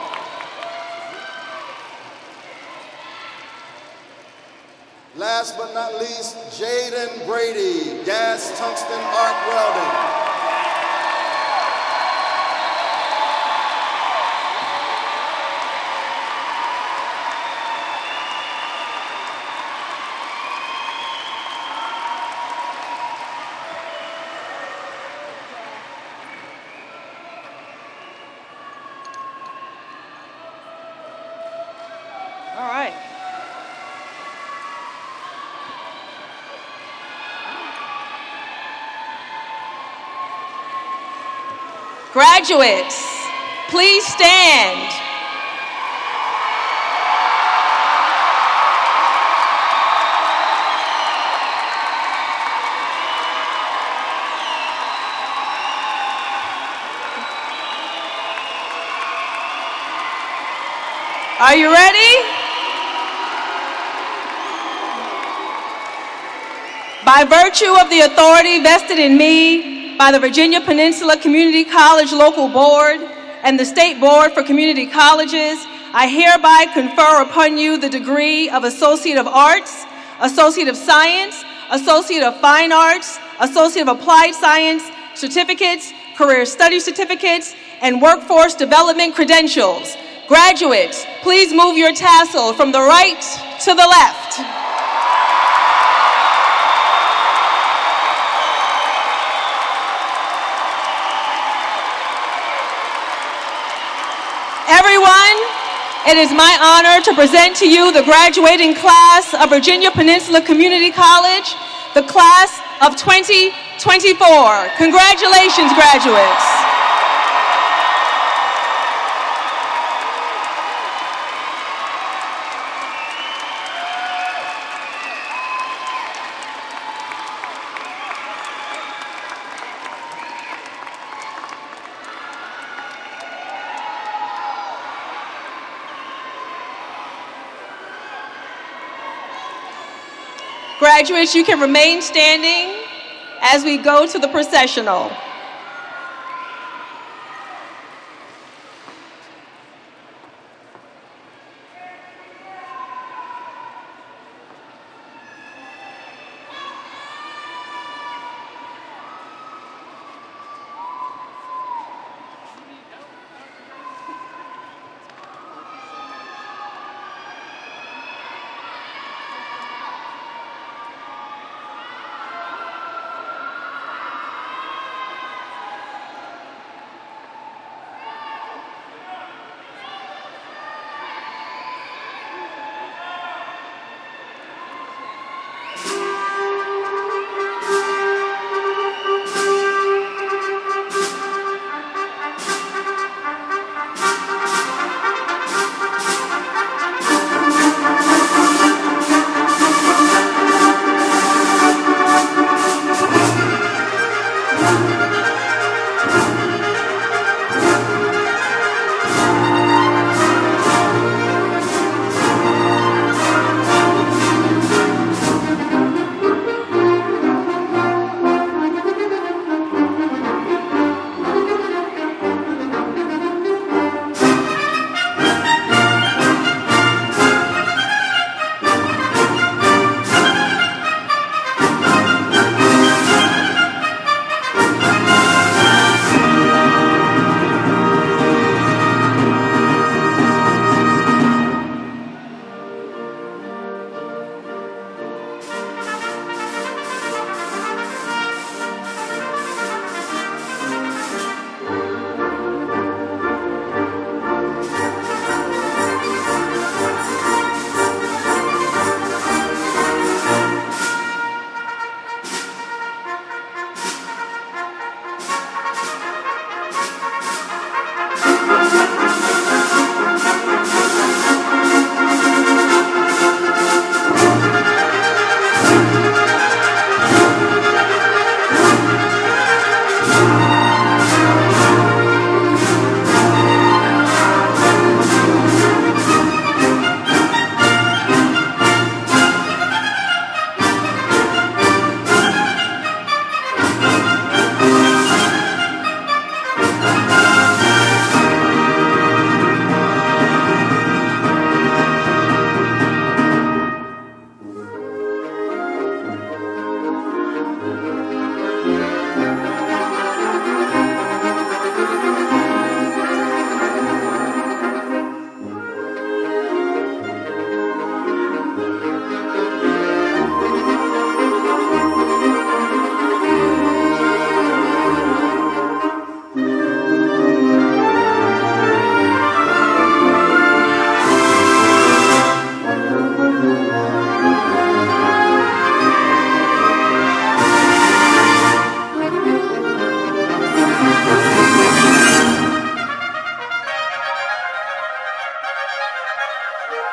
Last but not least, Jaden Brady, gas tungsten arc welding. All right. Graduates, please stand. Are you ready? By virtue of the authority vested in me by the Virginia Peninsula Community College Local Board and the State Board for Community Colleges, I hereby confer upon you the degree of Associate of Arts, Associate of Science, Associate of Fine Arts, Associate of Applied Science, certificates, career study certificates, and workforce development credentials. Graduates, please move your tassel from the right to the left. Everyone, it is my honor to present to you the graduating class of Virginia Peninsula Community College, the class of 2024. Congratulations, graduates. Graduates, you can remain standing as we go to the processional.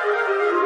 Thank you.